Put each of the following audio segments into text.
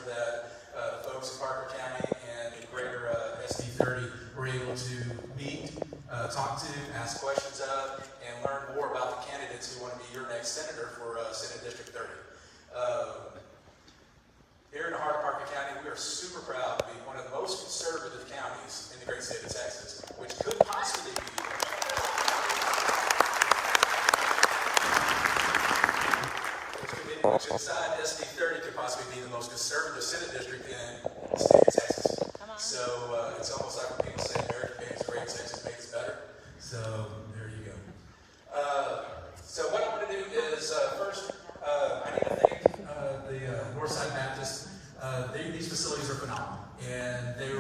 that the folks in Parker County and in greater SD30 were able to meet, talk to, ask questions of, and learn more about the candidates who want to be your next senator for Senate District 30. Here in the heart of Parker County, we are super proud to be one of the most conservative counties in the great state of Texas, which could possibly be which inside SD30 could possibly be the most conservative Senate district in the state of Texas. So it's almost like when people say America made us great, Texas made us better. So there you go. So what I'm going to do is first, I need to thank the Northside Baptist. These facilities are phenomenal, and they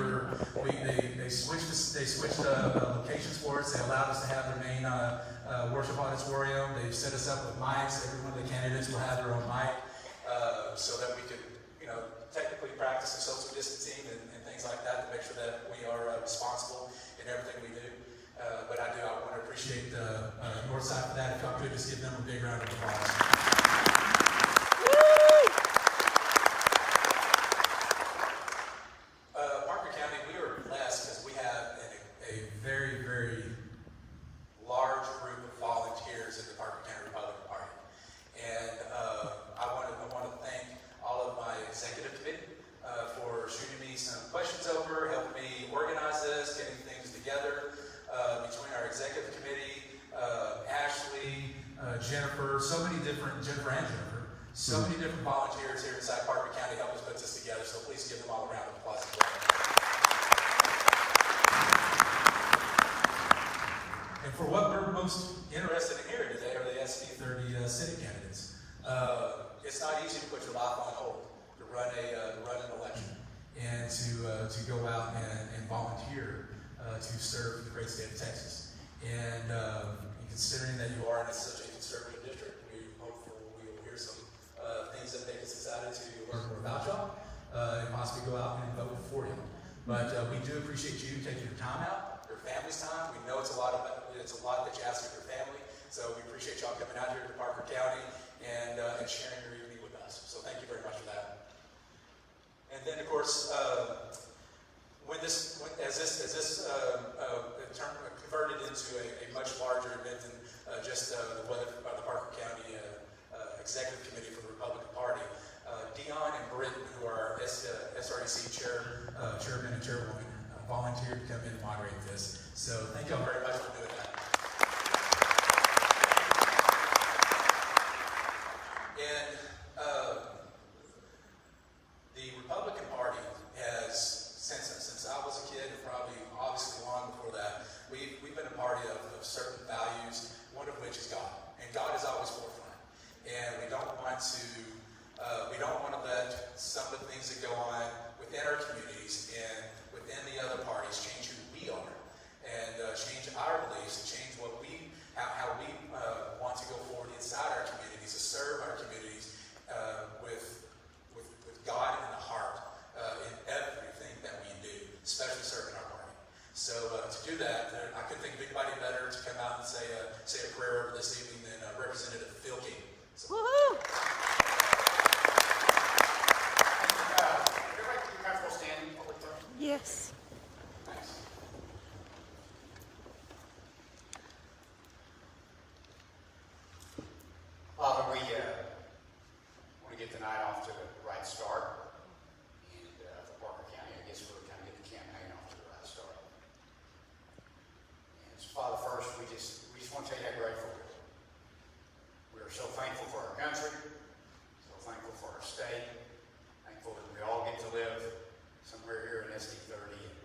switched locations for us. They allowed us to have their main worship auditorium. They've set us up with mics. Every one of the candidates will have their own mic, so that we could, technically practice the social distancing and things like that to make sure that we are responsible in everything we do. But I want to appreciate Northside for that. If y'all could just give them a big round of applause. So many different volunteers here inside Parker County help us put this together, so please give them all a round of applause. And for what we're most interested in hearing today are the SD30 Senate candidates. It's not easy to put your life on hold, to run an election, and to go out and volunteer to serve the great state of Texas. And considering that you are in such a conservative district, we hope we will hear some things that make us excited to learn more about y'all and possibly go out and vote for you. But we do appreciate you taking your time out, your family's time. We know it's a lot that you ask of your family, so we appreciate y'all coming out here to Parker County and sharing your evening with us. So thank you very much for that. And then, of course, as this converted into a much larger event than just the Parker County Executive Committee for the Republican Party, Dion and Britton, who are SREC chairman and chairwoman, volunteered to come in and moderate this. So thank y'all very much for doing that. And the Republican Party has, since I was a kid, and probably obviously long before that, we've been a party of certain values, one of which is God. And God is always forefront. And we don't want to let some of the things that go on within our communities and within the other parties change who we are, and change our beliefs, and change how we want to go forward inside our communities, to serve our communities with God in the heart in everything that we do, especially serving our party. So to do that, I couldn't think of anybody better to come out and say a prayer over this evening than Representative Phil King. So. Woohoo! Everybody be comfortable standing while we pray? Yes. Thanks. Father, we want to get the night off to the right start. And for Parker County, I guess we're kind of get the campaign off to the right start. And so, Father, first, we just want to tell you how grateful we are. We are so thankful for our country, so thankful for our state, thankful that we all get to live somewhere here in SD30 and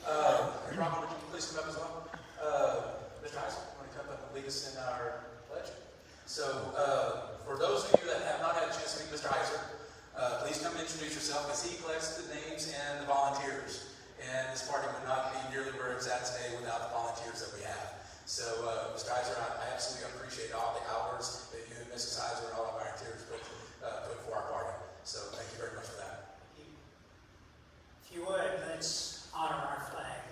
And Robert, would you please come up as well? Mr. Heiser, you want to come up and lead us in our pledge? So, for those of you that have not had a chance to meet Mr. Heiser, please come introduce yourself as he collects the names and the volunteers. And this party would not be nearly where it's at today without the volunteers that we have. So, Mr. Heiser, I absolutely appreciate all the hours that you and Mrs. Heiser and all of our volunteers put for our party. So, thank you very much for that. If you would, let's honor our flag.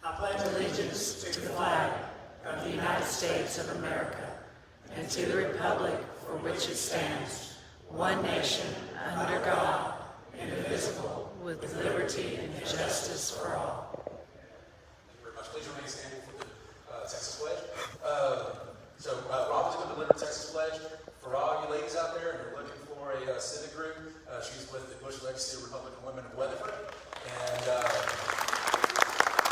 I pledge allegiance to the flag of the United States of America and to the republic for which it stands, one nation, under God, indivisible, with liberty and justice for all. Thank you very much. Please remain standing for the Texas Pledge. Rob is going to deliver the Texas Pledge. For all you ladies out there and you're looking for a civic group, she's with the Bush Legacy Republican Women of Weatherford. And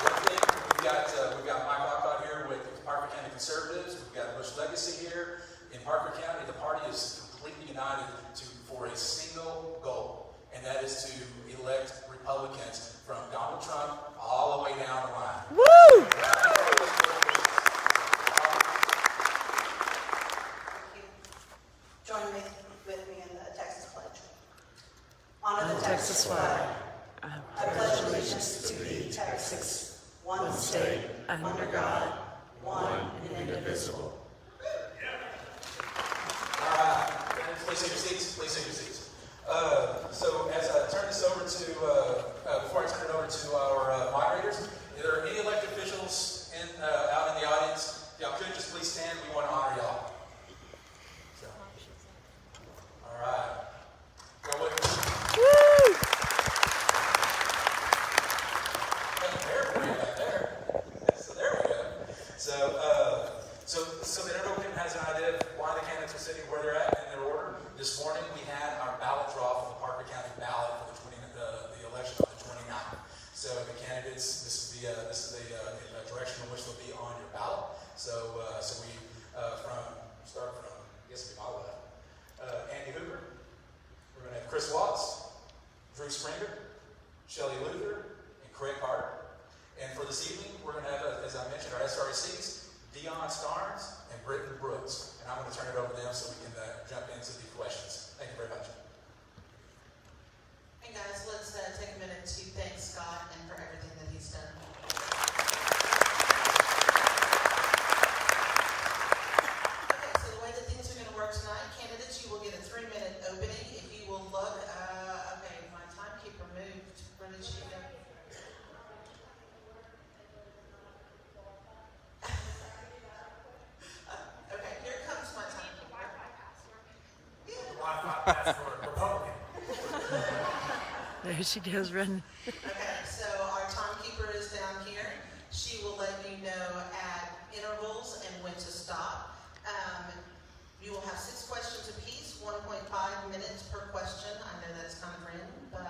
one thing, we've got Mike Lockhart here with the Parker County Conservatives. We've got Bush Legacy here. In Parker County, the party is completely united for a single goal, and that is to elect Republicans from Donald Trump all the way down the line. Woo! Join me with me in the Texas Pledge. Honor The Texas flag. I pledge allegiance to thee, Texas, one state, under God, one and indivisible. All right, please take your seats. Please take your seats. So as I turn this over to, before I turn it over to our moderators, if there are any elected officials out in the audience, y'all could just please stand. We want to honor y'all. So, all right. Go with me. Woo! So there we go. So that everyone has an idea of why the candidates are sitting where they're at in their order. This morning we had our ballot draw for the Parker County ballot for the election on the 29th. So the candidates, this is the direction in which they'll be on your ballot. So we start from I guess it'll be my left. Andy Hoover. We're going to have Chris Watts, Drew Springer, Shelley Luther, and Craig Carter. And for this evening, we're going to have, as I mentioned, our SRCs, Dion Starnes and Britton Brooks. And I'm going to turn it over to them so we can jump into the questions. Thank you very much. Hey guys, let's take a minute to thank Scott and for everything that he's done. Okay, so the way that things are going to work tonight, candidates, you will get a 3-minute opening. If you will look, okay, my timekeeper moved. Where did she go? Okay, here comes my timekeeper. Wi-Fi password, Republican. There she goes running. Okay, so our timekeeper is down here. She will let you know at intervals and when to stop. You will have 6 questions apiece, 1.5 minutes per question. I know that's kind of random, but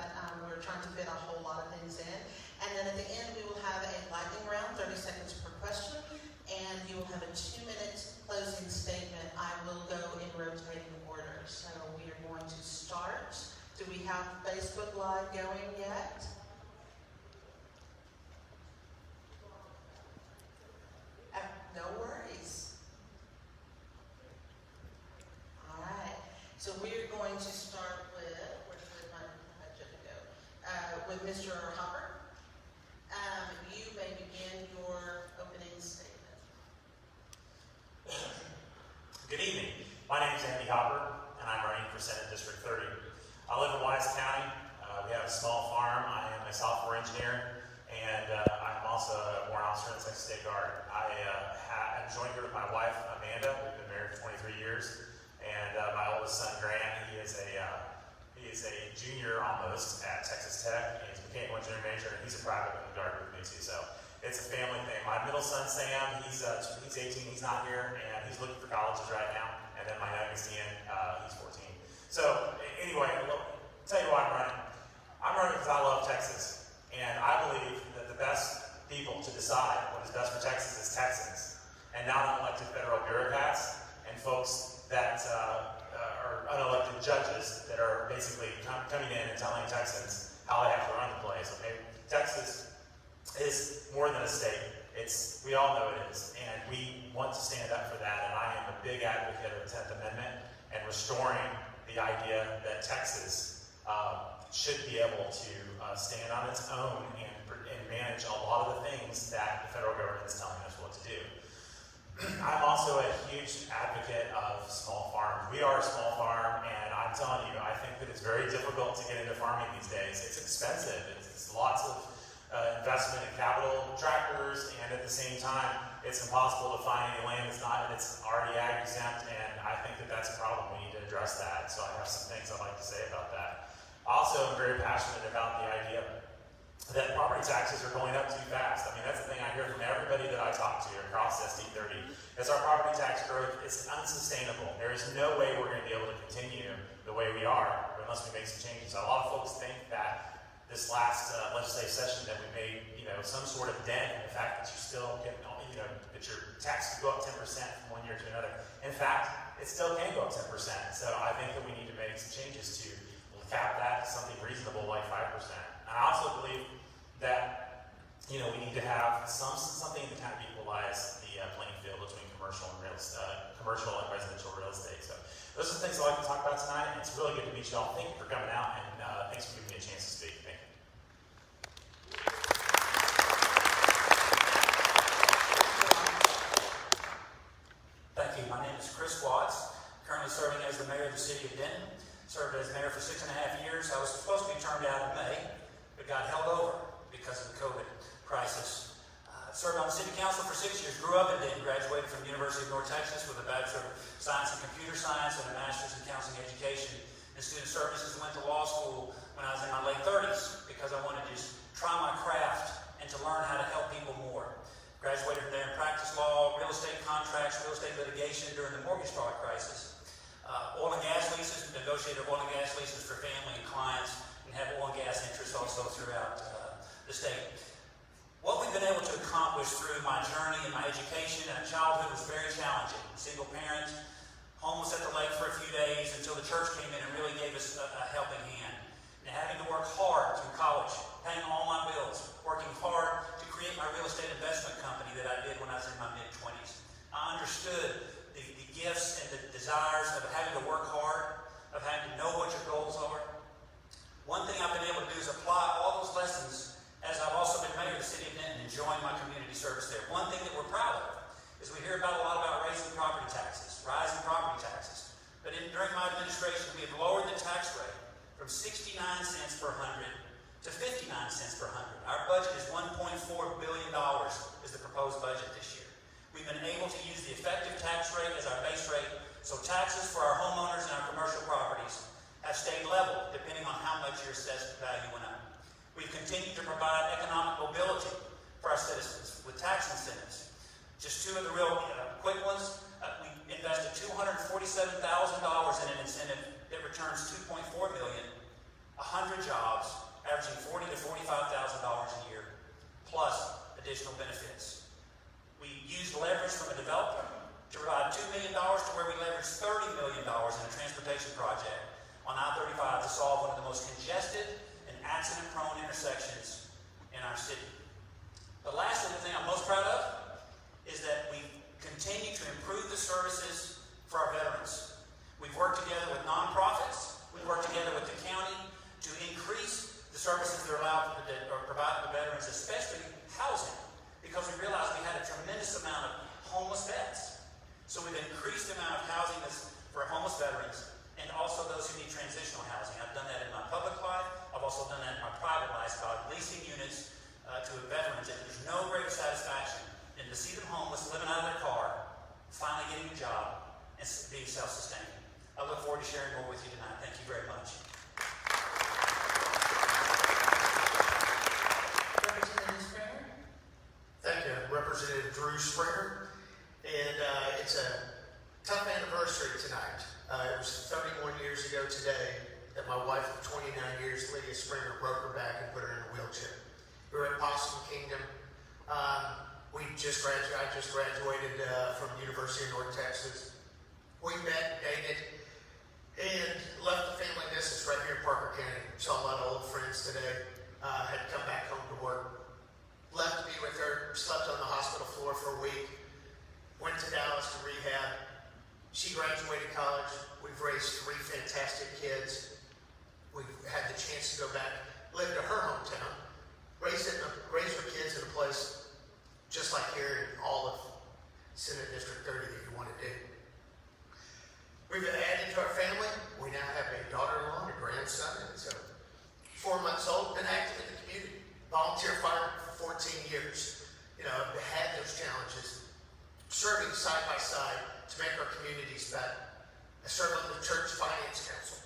we're trying to fit a whole lot of things in. And then at the end, we will have a lightning round, 30 seconds per question, and you will have a 2-minute closing statement. I will go in rotating order. So we are going to start. Do we have Facebook Live going yet? No worries. All right. So we're going to start with, where did my agenda go? With Mr. Hopper. You may begin your opening statement. Good evening. My name is Andy Hopper, and I'm running for Senate District 30. I live in Wise County. We have a small farm. I am a software engineer, and I'm also a warrant officer in the Texas State Guard. I'm joined here with my wife, Amanda. We've been married for 23 years, and my oldest son, Grant, he is a junior almost at Texas Tech. He's a mechanical engineering major, and he's a private in the Guard with me too. So it's a family thing. My middle son, Sam, he's 18. He's not here, and he's looking for colleges right now. And then my youngest, Ian, he's 14. So anyway, tell you why I'm running. I'm running because I love Texas, and I believe that the best people to decide what is best for Texas is Texans, and not unelected federal bureaucrats and folks that are unelected judges that are basically coming in and telling Texans how they have to run the place. Okay, Texas is more than a state. We all know it is, and we want to stand up for that, and I am a big advocate of the 10th Amendment and restoring the idea that Texas should be able to stand on its own and manage a lot of the things that the federal government is telling us what to do. I'm also a huge advocate of small farms. We are a small farm, and I'm telling you, I think that it's very difficult to get into farming these days. It's expensive. It's lots of investment in capital, tractors, and at the same time, it's impossible to find any land that's already ag exempt, and I think that that's a problem. We need to address that. So I have some things I'd like to say about that. Also, I'm very passionate about the idea that property taxes are going up too fast. I mean, that's the thing I hear from everybody that I talk to across SD30, is our property tax growth is unsustainable. There is no way we're going to be able to continue the way we are unless we make some changes. A lot of folks think that this last legislative session that we made, some sort of dent in the fact that you still get, that your tax could go up 10% from one year to another. In fact, it still can go up 10%. So I think that we need to make some changes to cap that to something reasonable like 5%. And I also believe that, we need to have something to kind of equalize the playing field between commercial and residential real estate. So those are the things I'd like to talk about tonight. And it's really good to meet you all. Thank you for coming out, and thanks for giving me a chance to speak. Thank you. Thank you. My name is Chris Watts, currently serving as the mayor of the city of Denton. Served as mayor for 6.5 years. I was supposed to be termed out in May, but got held over because of the COVID crisis. Served on the city council for 6 years. Grew up in Denton. Graduated from the University of North Texas with a Bachelor of Science in Computer Science and a Master's in Counseling Education and Student Services. Went to law school when I was in my late 30s because I wanted to just try my craft and to learn how to help people more. Graduated from there in practice law, real estate contracts, real estate litigation during the mortgage fraud crisis. Oil and gas leases, negotiated oil and gas leases for family and clients, and have oil and gas interests also throughout the state. What we've been able to accomplish through my journey and my education and childhood was very challenging. Single parent, homeless at the lake for a few days until the church came in and really gave us a helping hand. And having to work hard through college, paying all my bills, working hard to create my real estate investment company that I did when I was in my mid-20s. I understood the gifts and the desires of having to work hard, of having to know what your goals are. One thing I've been able to do is apply all those lessons as I've also been mayor of the city of Denton, enjoying my community service there. One thing that we're proud of is we hear about a lot about raising property taxes, rising property taxes. But during my administration, we have lowered the tax rate from 69 cents per hundred to 59 cents per hundred. Our budget is $1.4 billion is the proposed budget this year. We've been able to use the effective tax rate as our base rate, so taxes for our homeowners and our commercial properties have stayed level depending on how much your assessed value went up. We've continued to provide economic mobility for our citizens with tax incentives. Just two of the real quick ones, we invested $247,000 in an incentive that returns $2.4 million, 100 jobs, averaging $40,000 to $45,000 a year, plus additional benefits. We used leverage from a developer to provide $2 million to where we leveraged $30 million in a transportation project on I-35 to solve one of the most congested and accident-prone intersections in our city. But lastly, the thing I'm most proud of is that we continue to improve the services for our veterans. We've worked together with nonprofits, we've worked together with the county to increase the services that are provided to veterans, especially housing, because we realized we had a tremendous amount of homeless vets. So we've increased the amount of housing for homeless veterans and also those who need transitional housing. I've done that in my public life. I've also done that in my private life by leasing units to veterans. And there's no greater satisfaction than to see them homeless, living out of their car, finally getting a job, and being self-sustaining. I look forward to sharing more with you tonight. Thank you very much. Representative Springer? Thank you, Representative Drew Springer. And it's a tough anniversary tonight. It was 31 years ago today that my wife of 29 years, Lydia Springer, broke her back and put her in a wheelchair. We were at Possum Kingdom. I just graduated from the University of North Texas. We met, dated, and left the family distance right here in Parker County. Saw a lot of old friends today. Had to come back home to work. Left rehab. She graduated college. We've raised 3 fantastic kids. We've had the chance to go back, live to her hometown, raise her kids in a place just like here in all of Senate District 30 that you want to do. We've added to our family. We now have a daughter-in-law and a grandson, and so 4 months old, been active in the community. Volunteer fire for 14 years. You know, I've had those challenges, serving side by side to make our communities better. I serve on the church finance council.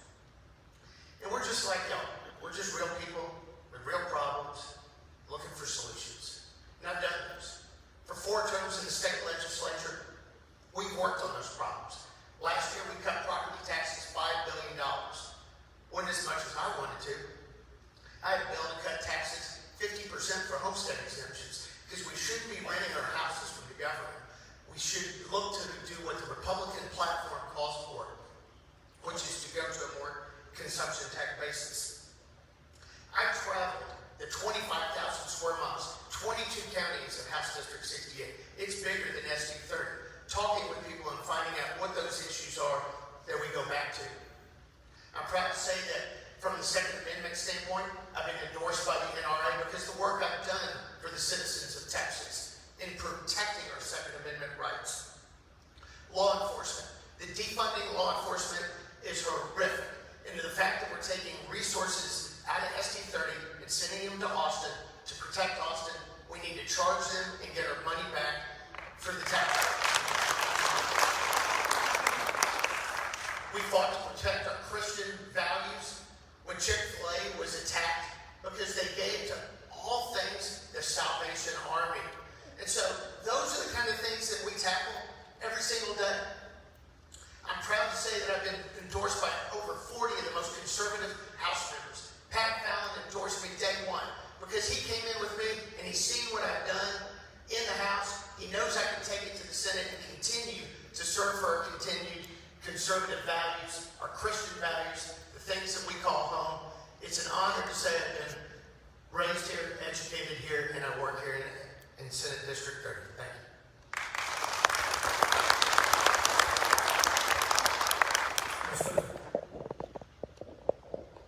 And we're just like y'all. We're just real people with real problems, looking for solutions. And I've done those. For 4 terms in the state legislature, we've worked on those problems. Last year, we cut property taxes $5 billion. Wasn't as much as I wanted to. I had a bill to cut taxes 50% for homestead exemptions, because we shouldn't be renting our houses from the government. We should look to do what the Republican platform calls for, which is to go to a more consumption tax basis. I've traveled the 25,000 square miles, 22 counties of House District 68. It's bigger than SD 30. Talking with people and finding out what those issues are that we go back to. I'm proud to say that from the Second Amendment standpoint, I've been endorsed by the NRA because the work I've done for the citizens of Texas in protecting our Second Amendment rights. Law enforcement. The defunding law enforcement is horrific. And the fact that we're taking resources out of SD 30 and sending them to Austin to protect Austin, we need to charge them and get our money back for the taxpayers. We fought to protect our Christian values when Chick-fil-A was attacked because they gave to all things the Salvation Army. And so those are the kind of things that we tackle every single day. I'm proud to say that I've been endorsed by over 40 of the most conservative House members. Pat Fallon endorsed me day one because he came in with me and he's seen what I've done in the House. He knows I can take it to the Senate and continue to serve for our continued conservative values, our Christian values, the things that we call home. It's an honor to say I've been raised here, educated here, and I work here in Senate District 30. Thank you.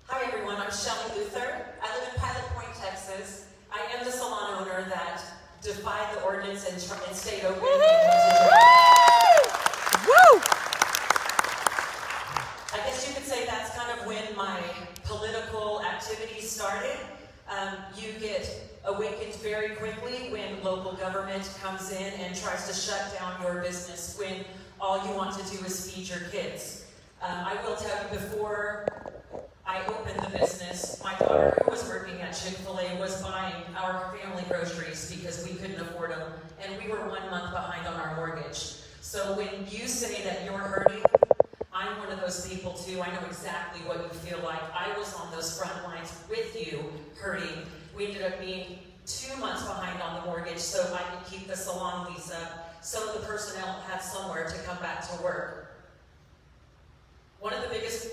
Hi everyone, I'm Shelley Luther. I live in Pilot Point, Texas. I am the salon owner that defied the ordinance and stayed open. Woo! I guess you could say that's kind of when my political activities started. You get awakened very quickly when local government comes in and tries to shut down your business when all you want to do is feed your kids. I will tell you, before I opened the business, my daughter, who was working at Chick-fil-A, was buying our family groceries because we couldn't afford them, and we were 1 month behind on our mortgage. So when you say that you're hurting, I'm one of those people too. I know exactly what you feel like. I was on those front lines with you, hurting. We ended up being 2 months behind on the mortgage so I could keep the salon lease up, so the personnel had somewhere to come back to work. One of the biggest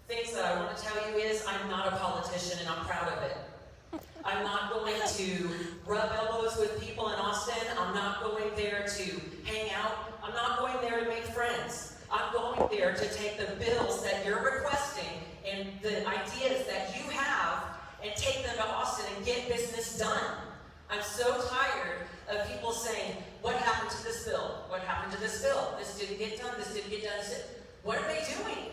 things that I want to tell you is I'm not a politician and I'm proud of it. I'm not going to rub elbows with people in Austin. I'm not going there to hang out. I'm not going there to make friends. I'm going there to take the bills that you're requesting and the ideas that you have and take them to Austin and get business done. I'm so tired of people saying, what happened to this bill? What happened to this bill? This didn't get done, this didn't get done. What are they doing?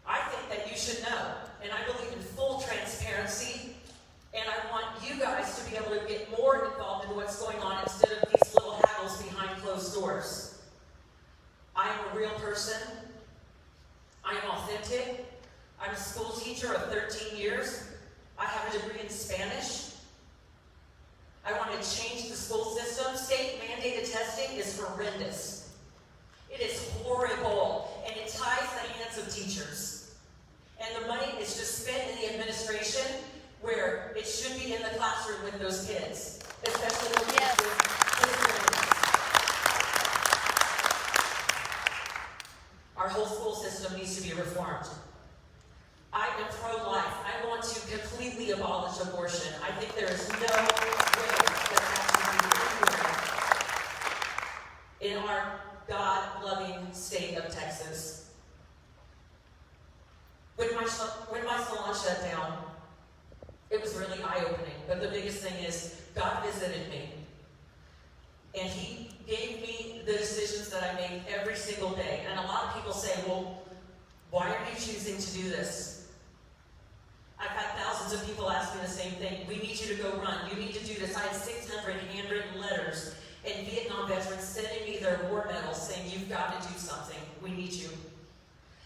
I think that you should know, and I believe in full transparency, and I want you guys to be able to get more involved in what's going on instead of these little haggles behind closed doors. I am a real person. I am authentic. I'm a school teacher of 13 years. I have a degree in Spanish. I want to change the school system. State mandated testing is horrendous. It is horrible, and it ties the hands of teachers. And the money is just spent in the administration where it should be in the classroom with those kids, especially the kids with disabilities. Our whole school system needs to be reformed. I am pro-life. I want to completely abolish abortion. I think there is no way that that should be anywhere in our thing is, God visited me. And He gave me the decisions that I make every single day. And a lot of people say, well, why are you choosing to do this? I've had thousands of people ask me the same thing. We need you to go run. You need to do this. I had 600 handwritten letters and Vietnam veterans sending me their war medals saying, you've got to do something. We need you.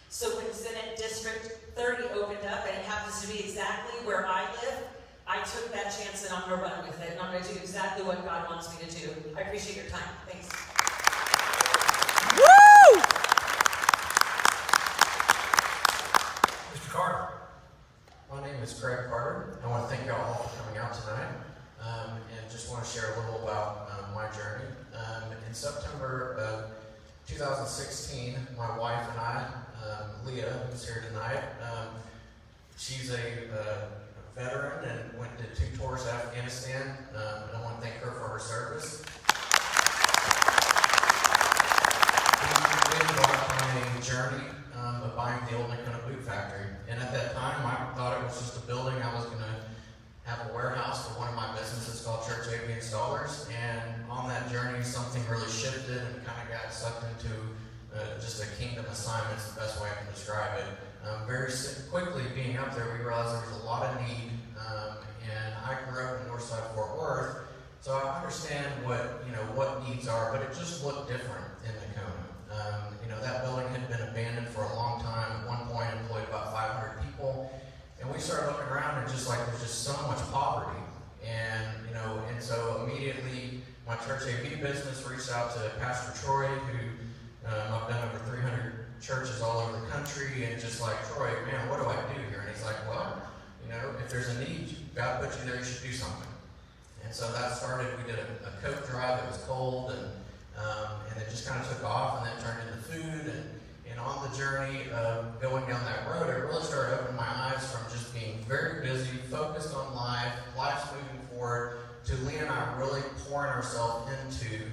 So when Senate District 30 opened up, and it happens to be exactly where I live, I took that chance and I'm going to run with it. And I'm going to do exactly what God wants me to do. I appreciate your time. Thanks. Woo! Mr. Carter. My name is Craig Carter. I want to thank you all for coming out tonight, and just want to share a little about my journey. In September of 2016, my wife and I, Leah, who's here tonight, she's a veteran and went to 2 tours to Afghanistan, and I want to thank her for her service. We embarked on a journey of buying the old Nakona Boot Factory, and at that time I thought it was just a building. I was going to have a warehouse for one of my businesses called Church AV Installers, and on that journey something really shifted and kind of got sucked into just a kingdom assignment. Is the best way I can describe it. Very quickly being up there, we realized there was a lot of need, and I grew up in Northside Fort Worth, so I understand what needs are, but it just looked different in Nakona. That building had been abandoned for a long time. At one point, employed about 500 people, and we started looking around and just like there's just so much poverty, and so immediately my Church AV business reached out to Pastor Troy, who I've done over 300 churches all over the country, and just like, Troy, man, what do I do here? And he's like, well, if there's a need, God put you there, you should do something. And so that started. We did a coat drive. It was cold, and it just kind of took off, and then turned into food. And on the journey of going down that road, it really started opening my eyes from just being very busy, focused on life's moving forward, to Leah and I really pouring ourselves into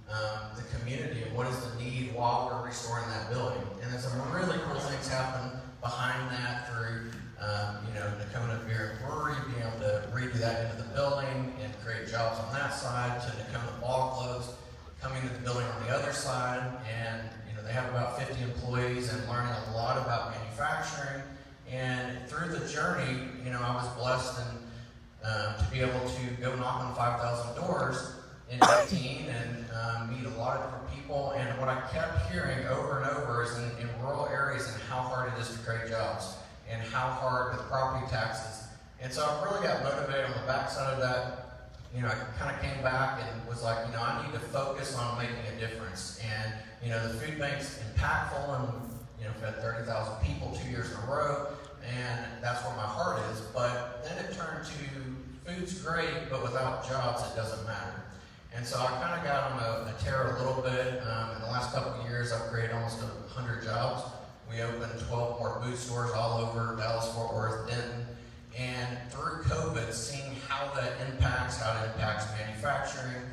the community and what is the need while we're restoring that building. And then some really cool things happen behind that through Nakona Beer and Brewery, being able to redo that into the building and create jobs on that side, to Nakona Ball Clubs coming to the building on the other side, and they have about 50 employees and learning a lot about manufacturing. And through the journey, I was blessed to be able to go knock on 5,000 doors in 18 and meet a lot of different people. And what I kept hearing over and over is in rural areas and how hard it is to create jobs and how hard with property taxes. And so I really got motivated on the backside of that. I kind of came back and was like, I need to focus on making a difference. And, the food bank's impactful, and, we've had 30,000 people 2 years in a row, and that's where my heart is. But then it turned to food's great, but without jobs, it doesn't matter. And so I kind of got on a tear a little bit. In the last couple of years, I've created almost 100 jobs. We opened 12 more boot stores all over Dallas, Fort Worth, Denton. And through COVID, seeing how it impacts manufacturing,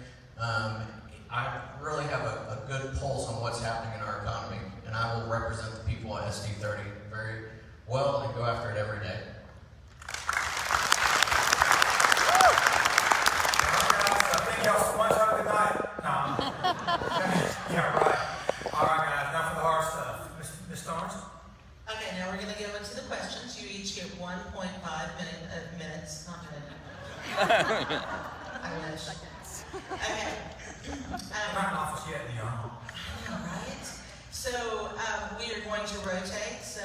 I really have a good pulse on what's happening in our economy. And I will represent the people at SD30 very well and go after it every day. Thank y'all so much. Have a good night. No. Yeah, right. All right, guys. Enough of the hard stuff. Ms. Starnes? Okay, now we're going to go into the questions. You each get 1.5 minutes. Not minute. I wish. Okay. We're not in office yet, Leon. All right. So we are going to rotate. So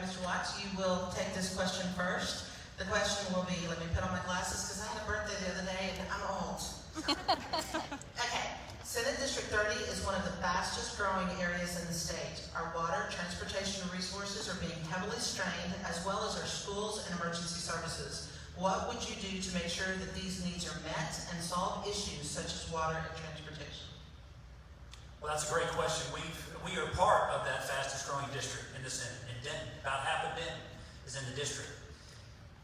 Mr. Watts, you will take this question first. The question will be, let me put on my glasses because I had a birthday the other day and I'm old. Okay. Senate District 30 is one of the fastest growing areas in the state. Our water, transportation, and resources are being heavily strained, as well as our schools and emergency services. What would you do to make sure that these needs are met and solve issues such as water and transportation? Well, that's a great question. We are part of that fastest growing district in the Senate. In Denton, about half of Denton is in the district.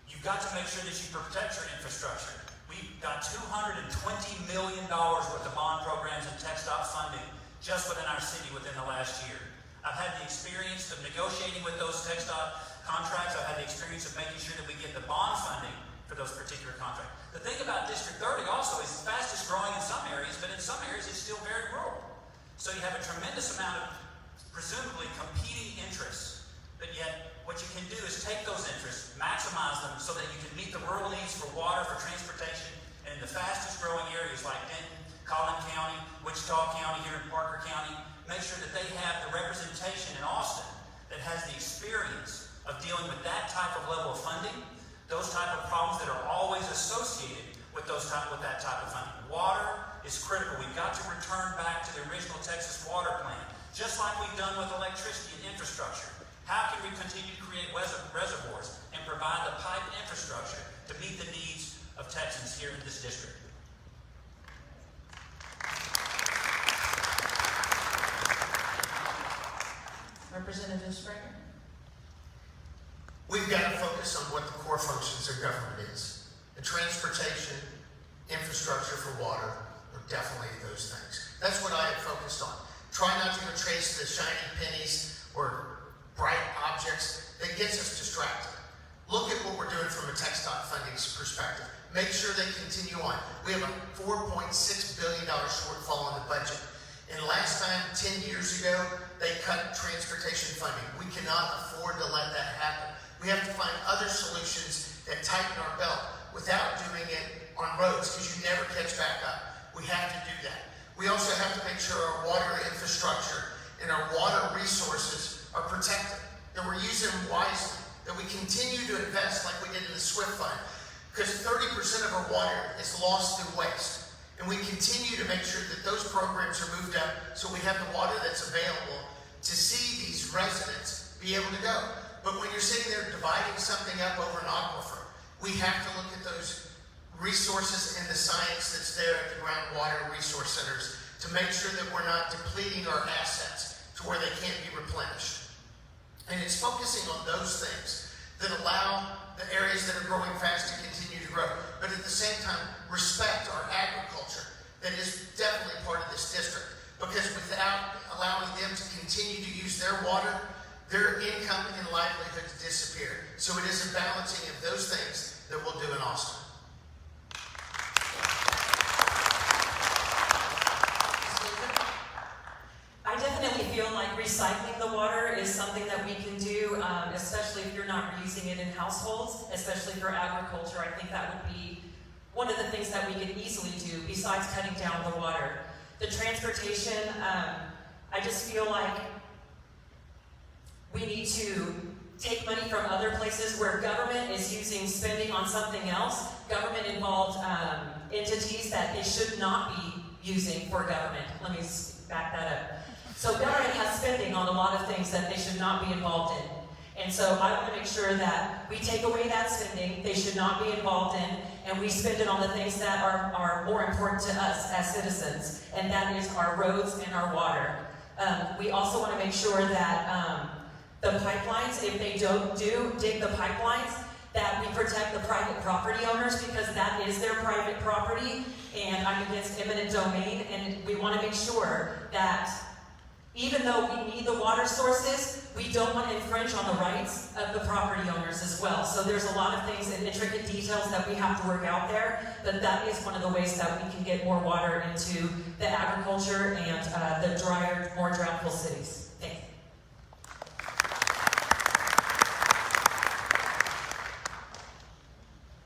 You've got to make sure that you protect your infrastructure. We've got $220 million worth of bond programs and TxDOT funding just within our city within the last year. I've had the experience of negotiating with those TxDOT contracts. I've had the experience of making sure that we get the bond funding for those particular contracts. The thing about District 30 also is it's fastest growing in some areas, but in some areas it's still very rural. So you have a tremendous amount of presumably competing interests, but yet what you can do is take those interests, maximize them so that you can meet the rural needs for water, for transportation, and in the fastest growing areas like Denton, Collin County, Wichita County, here in Parker County, make sure that they have the representation in Austin that has the experience of dealing with that type of level of funding, those type of problems that are always associated with that type of funding. Water is critical. We've got to return back to the original Texas Water Plan, just like we've done with electricity and infrastructure. How can we continue to create reservoirs and provide the pipe infrastructure to meet the needs of Texans here in this district? Representative Springer? We've got to focus on what the core functions of government is. The transportation, infrastructure for water are definitely those things. That's what I have focused on. Try not to go chase the shiny pennies or bright objects that gets us distracted. Look at what we're doing from a TxDOT funding perspective. Make sure they continue on. We have a $4.6 billion shortfall in the budget. And last time, 10 years ago, they cut transportation funding. We cannot afford to let that happen. We have to find other solutions that tighten our belt without doing it on roads, because you never catch back up. We have to do that. We also have to make sure our water infrastructure and our water resources are protected, that we're using them wisely, that we continue to invest like we did in the SWIFT fund, because 30% of our water is lost through waste. And we continue to make sure that those programs are moved up so we have the water that's available to see these residents be able to go. But when you're sitting there dividing something up over an aquifer, we have to look at those resources and the science that's there at the groundwater resource centers to make sure that we're not depleting our assets to where they can't be replenished. And it's focusing on those things that allow the areas that are growing fast to continue to grow, but at the same time respect our agriculture that is definitely part of this district, because without allowing them to continue to use their water, their income and livelihood to disappear. So it is a balancing of those things that we'll do in Austin. I definitely feel like recycling the water is something that we can do, especially if you're not reusing it in households, especially for agriculture. I think that would be one of the things that we could easily do besides cutting down the water. The transportation, I just feel like we need to take money from other places where government is using spending on something else, government-involved entities that they should not be using for government. Let me back that up. So government has spending on a lot of things that they should not be involved in. And so I want to make sure that we take away that spending they should not be involved in, and we spend it on the things that are more important to us as citizens, and that is our roads and our water. We also want to make sure that the pipelines, if they don't dig the pipelines, that we protect the private property owners, because that is their private property, and I'm against eminent domain, and we want to make sure that even though we need the water sources, we don't want to infringe on the rights of the property owners as well. So there's a lot of things and intricate details that we have to work out there, but that is one of the ways that we can get more water into the agriculture and the drier, more drought-full cities. Thank you.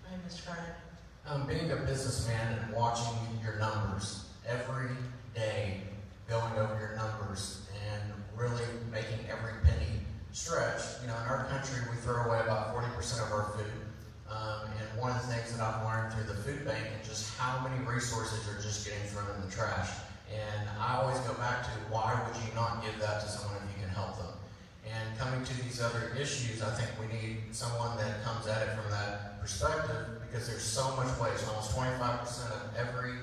Hi, Mr. Carter. Being a businessman and watching your numbers every day, going over your numbers and really making every penny stretch. You know, in our country, we throw away about 40% of our food. And one of the things that I've learned through the food bank is just how many resources are just getting thrown in the trash. And I always go back to, why would you not give that to someone if you can help them? And coming to these other issues, I think we need someone that comes at it from that perspective, because there's so much waste. Almost 25% of every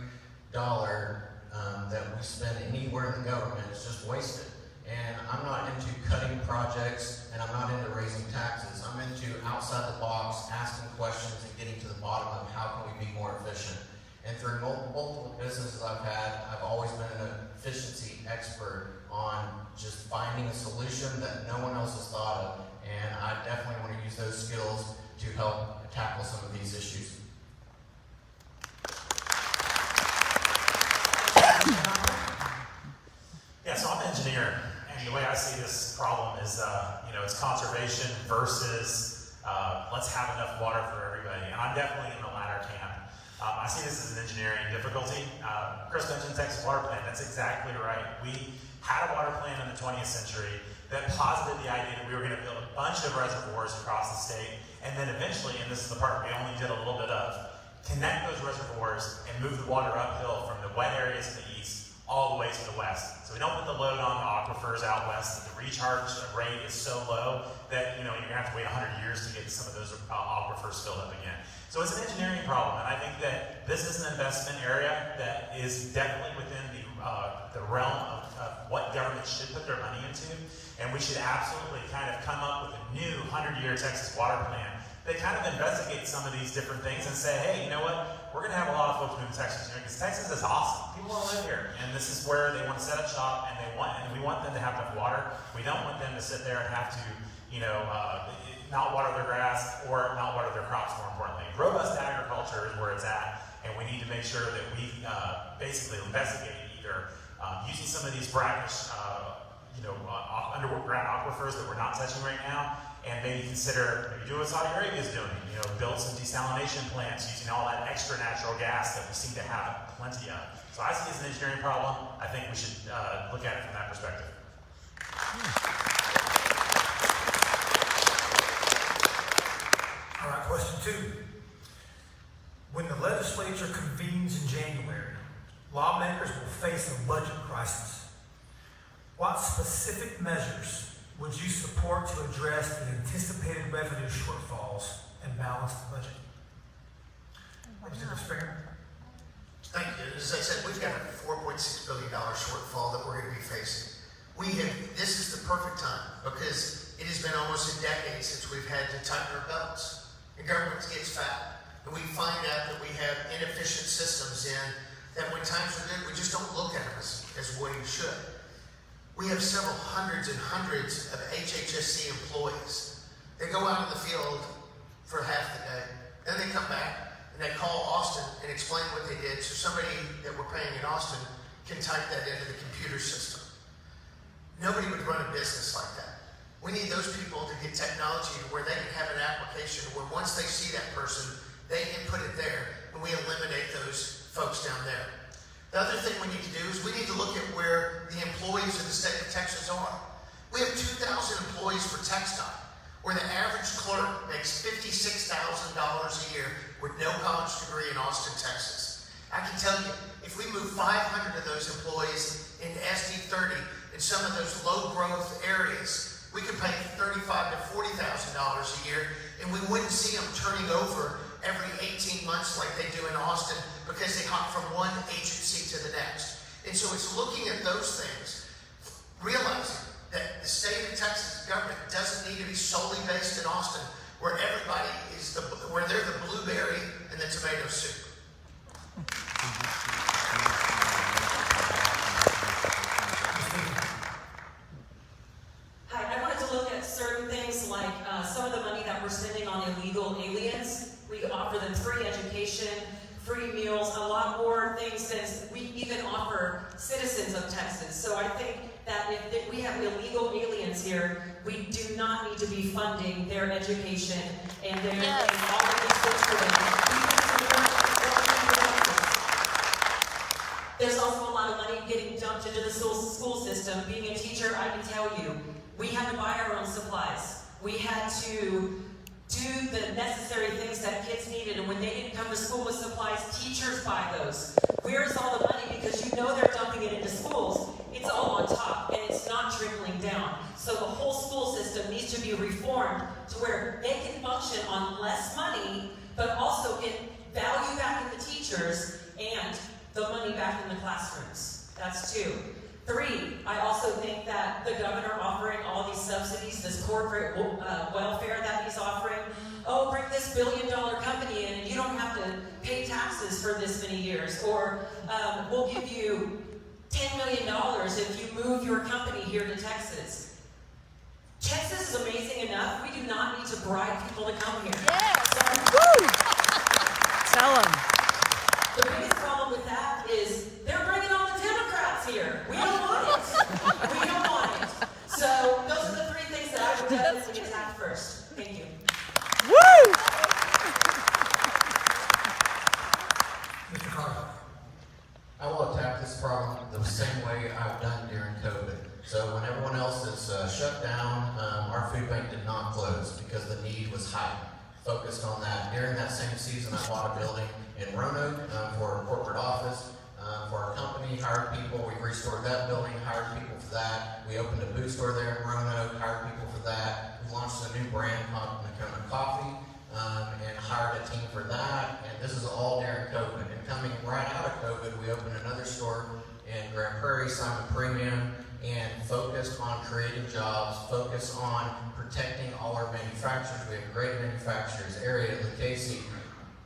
dollar that we spend anywhere in the government is just wasted. And I'm not into cutting projects, and I'm not into raising taxes. I'm into outside the box, asking questions, and getting to the bottom of how can we be more efficient. And through multiple businesses I've had, I've always been an efficiency expert on just finding a solution that no one else has thought of. And I definitely want to use those skills to to help tackle some of these issues. Yeah, so I'm an engineer, and the way I see this problem is, it's conservation versus let's have enough water for everybody. And I'm definitely in the latter camp. I see this as an engineering difficulty. Chris mentioned Texas water plan. That's exactly right. We had a water plan in the 20th century that posited the idea that we were going to build a bunch of reservoirs across the state, and then eventually, and this is the part we only did a little bit of, connect those reservoirs and move the water uphill from the wet areas to the east all the way to the west. So we don't put the load on the aquifers out west. That the recharge rate is so low that you're going to have to wait 100 years to get some of those aquifers filled up again. So it's an engineering problem, and I think that this is an investment area that is definitely within the realm of what government should put their money into, and we should absolutely kind of come up with a new 100-year Texas water plan that kind of investigates some of these different things and say, hey, you know what? We're going to have a lot of folks move to Texas, because Texas is awesome. People want to live here, and this is where they want to set up shop, and we want them to have enough water. We don't want them to sit there and have to, not water their grass or not water their crops, more importantly. Robust agriculture is where it's at, and we need to make sure that we basically investigate either using some of these brackish, underground aquifers that we're not touching right now, and maybe consider, maybe do what Saudi Arabia is doing, build some desalination plants using all that extra natural gas that we seem to have plenty of. So I see it as an engineering problem. I think we should look at it from that perspective. All right, question 2. When the legislature convenes in January, lawmakers will face a budget crisis. What specific measures would you support to address the anticipated revenue shortfalls and balance the budget? Representative Springer? Thank you. As I said, we've got a $4.6 billion shortfall that we're going to be facing. This is the perfect time, because it has been almost a decade since we've had to tighten our belts. The government gets fat, and we find out that we have inefficient systems in that when times are good, we just don't look at them as we should. We have several hundreds and hundreds of HHSC employees. They go out in the field for half the day, then they come back and they call Austin and explain what they did so somebody that we're paying in Austin can type that into the computer system. Nobody would run a business like that. We need those people to get technology to where they can have an application where once they see that person, they input it there, and we eliminate those folks down there. The other thing we need to do is we need to look at where the employees of the state of Texas are. We have 2,000 employees for TxDOT, where the average clerk makes $56,000 a year with no college degree in Austin, Texas. I can tell you, if we move 500 of those employees into SD30 in some of those low-growth areas, we could pay $35,000 to $40,000 a year, and we wouldn't see them turning over every 18 months like they do in Austin, because they hop from one agency to the next. And so it's looking at those things, realizing that the state of Texas government doesn't need to be solely based in Austin, where everybody is where they're the blueberry and the tomato soup. Hi, I wanted to look at certain things like some of the money that we're spending on illegal aliens. We offer them free education, free meals, a lot more things than we even offer citizens of Texas. So I think that if we have illegal aliens here, we do not need to be funding their education and their and all of these things for them. There's also a lot of money getting dumped into the school system. Being a teacher, I can tell you, we had to buy our own supplies. We had to do the necessary things that kids needed, and when they didn't come to school with supplies, teachers buy those. Where's all the money? Because they're dumping it into schools. It's all on top, and it's not trickling down. So the whole school system needs to be reformed to where they can function on less money, but also get value back in the teachers and the money back in the classrooms. That's 2. 3, I also think that the governor offering all these subsidies, this corporate welfare that he's offering, bring this billion-dollar company in and you don't have to pay taxes for this many years, or we'll give you $10 million if you move your company here to Texas. Texas is amazing enough. We do not need to bribe people to come here. Tell them. The biggest problem with that is they're bringing all the Democrats here. We don't want it. We don't want it. So those are the 3 things that I would definitely attack first. Thank you. Woo! Mr. Carter. I will attack this problem the same way I've done during COVID. So when everyone else is shut down, our food bank did not close because the need was high. Focused on that. During that same season, I bought a building in Roanoke for a corporate office. For our company, hired people. We restored that building, hired people for that. We opened a boot store there in Roanoke, hired people for that. We launched a new brand called Nakona Coffee and hired a team for that. And this is all during COVID. And coming right out of COVID, we opened another store in Grand Prairie, Simon Premium, and focused on creating jobs, focused on protecting all our manufacturers. We have great manufacturers, Area, Lucchese.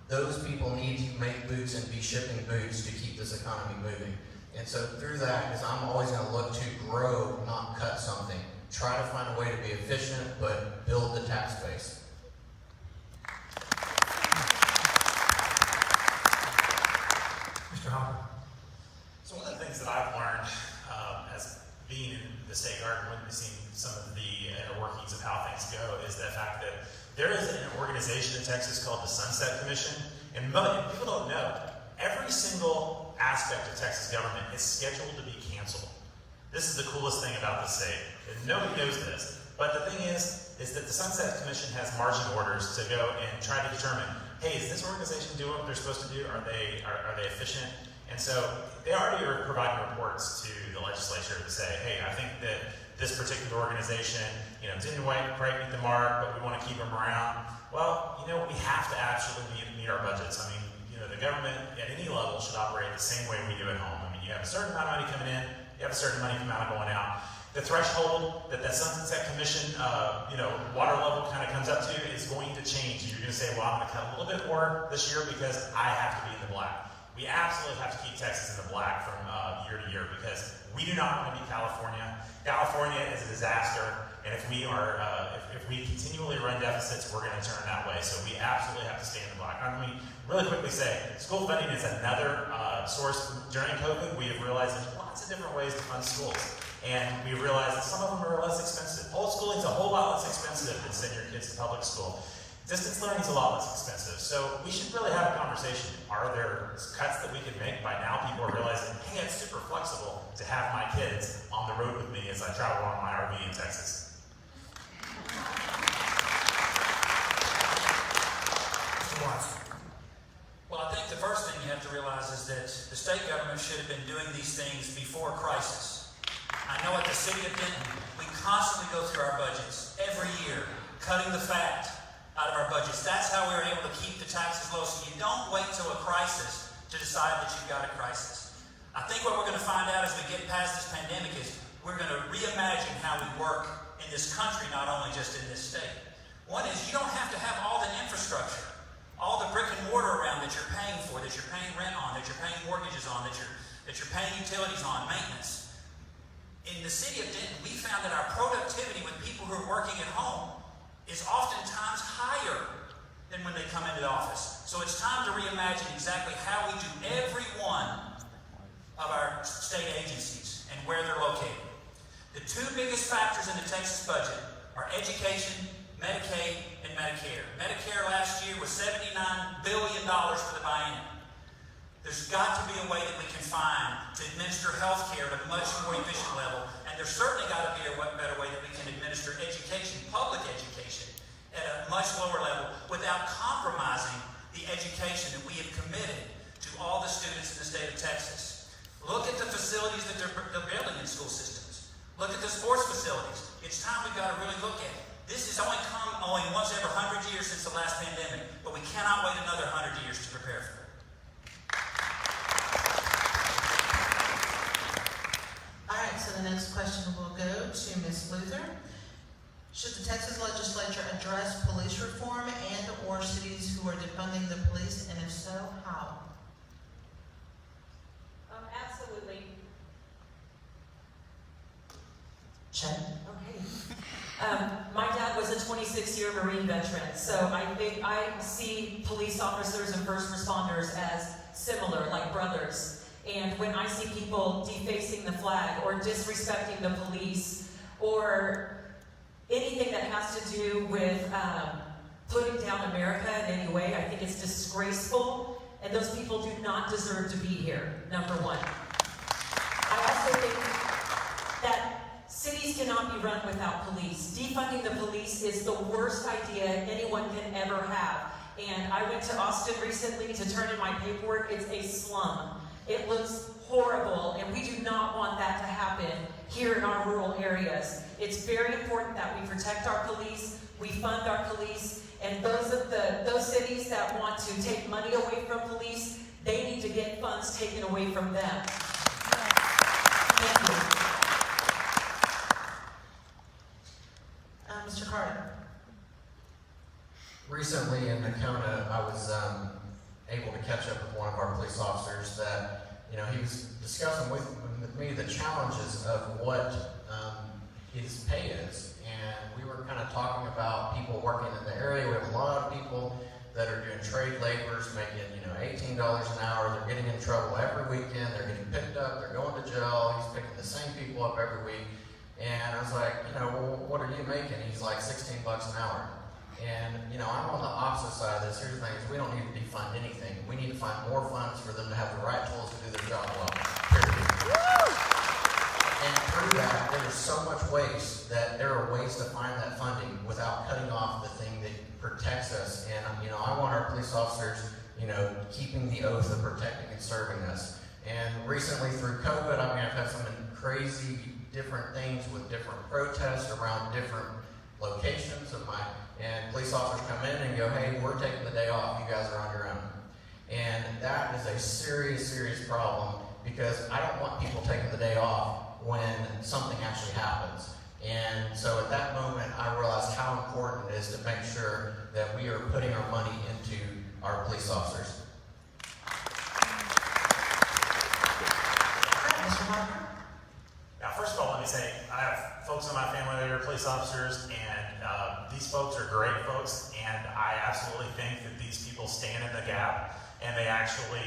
Those people need to make boots and be shipping boots to keep this economy moving. And so through that, is I'm always going to look to grow, not cut something. Try to find a way to be efficient, but build the tax base. Mr. Hopper. So one of the things that I've learned as being in the state guard and witnessing some of the inner workings of how things go is the fact that there is an organization in Texas called the Sunset Commission, and people don't know, every single aspect of Texas government is scheduled to be canceled. This is the coolest thing about the state. And nobody knows this, but the thing is that the Sunset Commission has marching orders to go and try to determine, hey, is this organization doing what they're supposed to do? Are they efficient? And so they already are providing reports to the legislature to say, hey, I think that this particular organization, didn't quite meet the mark, but we want to keep them around. Well, we have to actually meet our budgets. I mean, the government at any level should operate the same way we do at home. I mean, you have a certain amount of money coming in, you have a certain amount going out. The threshold that Sunset Commission, water level kind of comes up to is going to change. You're going to say, well, I'm going to cut a little bit more this year because I have to be in the black. We absolutely have to keep Texas in the black from year to year because we do not want to be California. California is a disaster, and if we continually run deficits, we're going to turn that way. So we absolutely have to stay in the black. Let me really quickly say, school funding is another source. During COVID, we have realized there's lots of different ways to fund schools, and we realized that some of them are less expensive. Homeschooling is a whole lot less expensive than sending your kids to public school. Distance learning is a lot less expensive, so we should really have a conversation. Are there cuts that we can make? By now, people are realizing, hey, it's super flexible to have my kids on the road with me as I travel on my RV in Texas. Mr. Watts. Well, I think the first thing you have to realize is that the state government should have been doing these things before crisis. I know at the city of Denton, we constantly go through our budgets every year, cutting the fat out of our budgets. That's how we're able to keep the taxes low. So you don't wait till a crisis to decide that you've got a crisis. I think what we're going to find out as we get past this pandemic is we're going to reimagine how we work in this country, not only just in this state. One is you don't have to have all the infrastructure, all the brick and mortar around that you're paying for, that you're paying rent on, that you're paying mortgages on, that you're paying utilities on, maintenance. In the city of Denton, we found that our productivity with people who are working at home is oftentimes higher than when they come into the office. So it's time to reimagine exactly how we do every one of our state agencies and where they're located. The two biggest factors in the Texas budget are education, Medicaid, and Medicare. Medicare last year was $79 billion for the biennium. There's got to be a way that we can find to administer health care at a much more efficient level, and there's certainly got to be a better way that we can administer education, public education, at a much lower level without compromising the education that we have committed to all the students in the state of Texas. Look at the facilities that they're building in school systems. Look at the sports facilities. It's time we've got to really look at it. This has only come once every 100 years since the last pandemic, but we cannot wait another 100 years to prepare for it. All right, so the next question will go to Ms. Luther. Should the Texas legislature address police reform and/or cities who are defunding the police, and if so, how? Absolutely. Check. Okay. My dad was a 26-year Marine veteran, so I see police officers and first responders as similar, like brothers. And when I see people defacing the flag or disrespecting the police or anything that has to do with putting down America in any way, I think it's disgraceful, and those people do not deserve to be here, number one. I also think that cities cannot be run without police. Defunding the police is the worst idea anyone can ever have. And I went to Austin recently to turn in my paperwork. It's a slum. It looks horrible, and we do not want that to happen here in our rural areas. It's very important that we protect our police, we fund our police, and those cities that want to take money away from police, they need to get funds taken away from them. Thank you. Mr. Carter. Recently in Nakona, I was able to catch up with one of our police officers that, he was discussing with me the challenges of what his pay is. And we were kind of talking about people working in the area. We have a lot of people that are doing trade laborers making, $18 an hour. They're getting in trouble every weekend. They're getting picked up. They're going to jail. He's picking the same people up every week. And I was like, well, what are you making? He's like $16 an hour. And, I'm on the opposite side of this. Here's the thing, is we don't need to defund anything. We need to find more funds for them to have the right tools to do their job well. Period. And through that, there is so much waste that there are ways to find that funding without cutting off the thing that protects us. And, I want our police officers, keeping the oath of protecting and serving us. And recently through COVID, I've had some crazy different things with different protests around different locations of and police officers come in and go, hey, we're taking the day off, you guys are on your own. And that is a serious, serious problem, because I don't want people taking the day off when something actually happens. And so at that moment, I realized how important it is to make sure that we are putting our money into our police officers. Mr. Marker. Now, first of all, let me say, I have folks in my family that are police officers, and these folks are great folks, and I absolutely think that these people stand in the gap, and they actually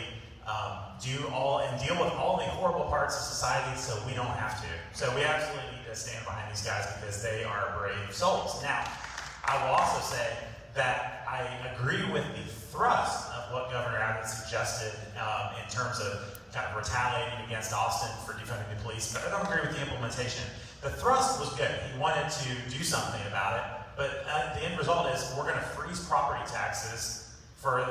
deal with all the horrible parts of society so we don't have to. So we absolutely need to stand behind these guys because they are brave souls. Now, I will also say that I agree with the thrust of what Governor Abbott suggested in terms of kind of retaliating against Austin for defunding the police, but I don't agree with the implementation. The thrust was good. He wanted to do something about it, but the end result is we're going to freeze property taxes for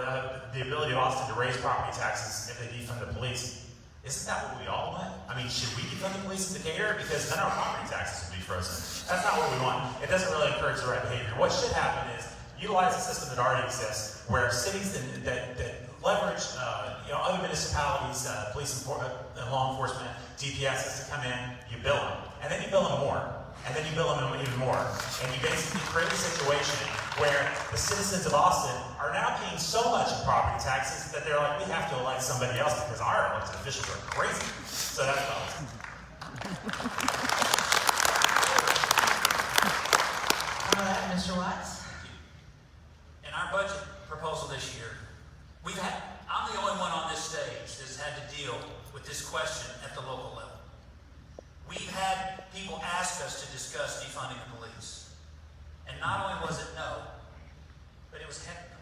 the ability of Austin to raise property taxes if they defund the police. Isn't that what we all want? I mean, should we defund the police in Decatur? Because then our property taxes would be frozen. That's not what we want. It doesn't really encourage the right behavior. What should happen is utilize a system that already exists, where cities that leverage other municipalities, police and law enforcement, DPSs to come in, you bill them, and then you bill them more, and then you bill them even more, and you basically create a situation where the citizens of Austin are now paying so much in property taxes that they're like, we have to elect somebody else because our elected officials are crazy. So that's what I was saying. All right, Mr. Watts. In our budget proposal this year, I'm the only one on this stage that's had to deal with this question at the local level. We've had people ask us to discuss defunding the police. And not only was it no, but it was heck no.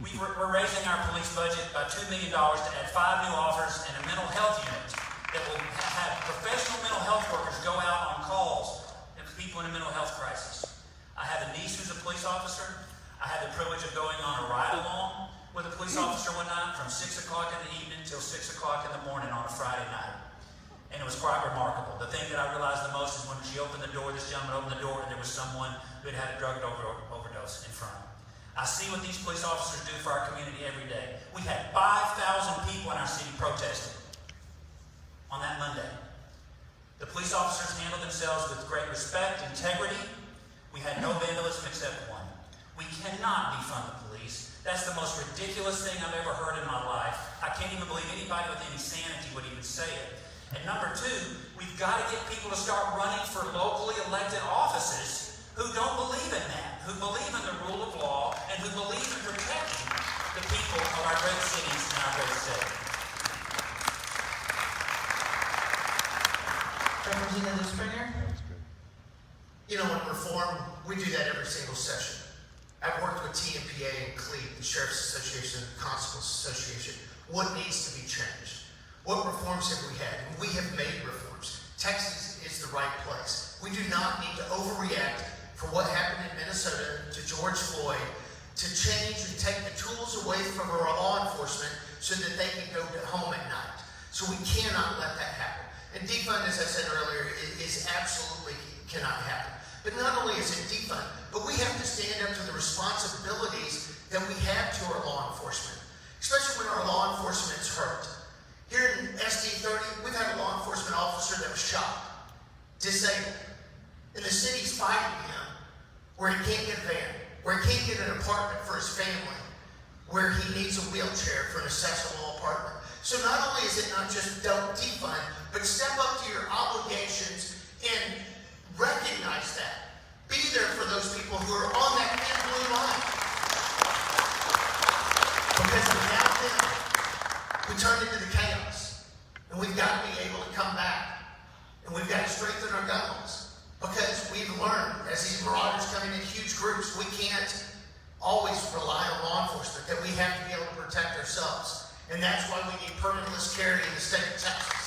We're raising our police budget by $2 million to add 5 new officers and a mental health unit that will have professional mental health workers go out on calls for people in a mental health crisis. I have a niece who's a police officer. I had the privilege of going on a ride-along with a police officer one night from 6 o'clock in the evening till 6 o'clock in the morning on a Friday night. And it was quite remarkable. The thing that I realized the most is when she opened the door, this gentleman opened the door, and there was someone who had had a drug overdose in front of him. I see what these police officers do for our community every day. We had 5,000 people in our city protesting on that Monday. The police officers handled themselves with great respect, integrity. We had no vandalism except one. We cannot defund the police. That's the most ridiculous thing I've ever heard in my life. I can't even believe anybody with any sanity would even say it. And number two, we've got to get people to start running for locally elected offices who don't believe in that, who believe in the rule of law, and who believe in protecting the people of our great cities and our great state. Representative Springer? You know, in reform, we do that every single session. I've worked with TMPA and CLEAT, the Sheriff's Association, the Constables Association. What needs to be changed? What reforms have we had? And we have made reforms. Texas is the right place. We do not need to overreact for what happened in Minnesota to George Floyd to change and take the tools away from our law enforcement so that they can go home at night. So we cannot let that happen. And defund, as I said earlier, is absolutely cannot happen. But not only is it defund, but we have to stand up to the responsibilities that we have to our law enforcement, especially when our law enforcement is hurt. Here in SD 30, we've had a law enforcement officer that was shot, disabled, and the city's fighting him where he can't get a van, where he can't get an apartment for his family, where he needs a wheelchair for an accessible apartment. So not only is it not just don't defund, but step up to your obligations and recognize that. Be there for those people who are on that thin blue line. Because without them, we turn into the chaos. And we've got to be able to come back. And we've got to strengthen our gun laws. Because we've learned, as these marauders come in huge groups, we can't always rely on law enforcement, that we have to be able to protect ourselves. And that's why we need permitless carry in the state of Texas.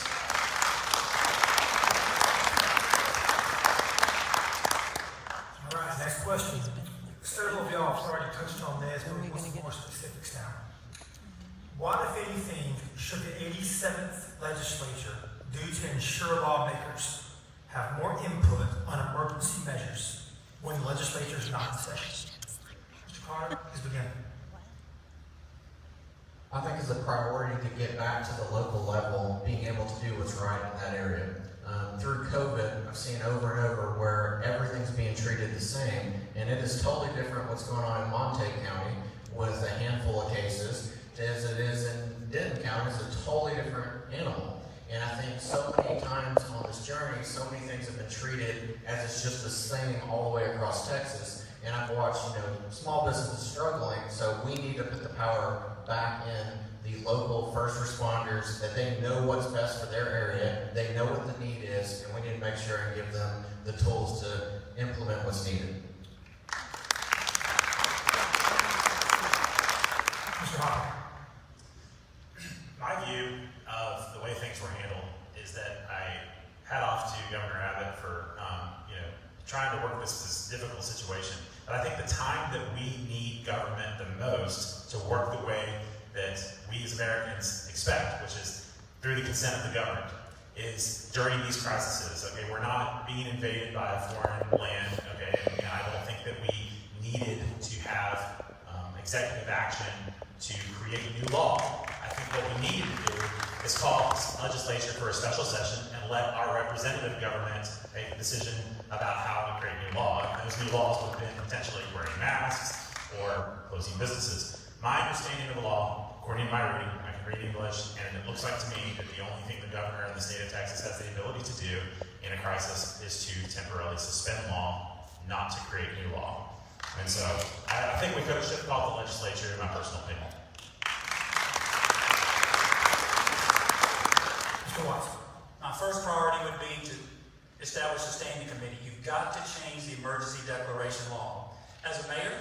All right, next question. Several of y'all have already touched on this, but we want some more specifics now. What, if anything, should the 87th legislature do to ensure lawmakers have more input on emergency measures when the legislature is not in session? Mr. Carter, please begin. I think it's a priority to get back to the local level, being able to do what's right in that area. Through COVID, I've seen over and over where everything's being treated the same, and it is totally different what's going on in Monte County with a handful of cases as it is in Denton County. It's a totally different animal. And I think so many times on this journey, so many things have been treated as it's just the same all the way across Texas. And I've watched, small businesses struggling, so we need to put the power back in the local first responders, that they know what's best for their area, they know what the need is, and we need to make sure and give them the tools to implement what's needed. Mr. Hopper. My view of the way things were handled is that I hat off to Governor Abbott for trying to work this difficult situation. But I think the time that we need government the most to work the way that we as Americans expect, which is through the consent of the governed, is during these crises. Okay, we're not being invaded by a foreign land. Okay, and I don't think that we needed to have executive action to create new law. I think what we need to do is call legislature for a special session and let our representative government make a decision about how to create new law. And those new laws would have been potentially wearing masks or closing businesses. My understanding of the law, according to my reading, I can read English, and it looks like to me that the only thing the governor in the state of Texas has the ability to do in a crisis is to temporarily suspend law, not to create new law. And so I think we should have called the legislature, in my personal opinion. Mr. Watson. My first priority would be to establish a standing committee. You've got to change the emergency declaration law. As a mayor,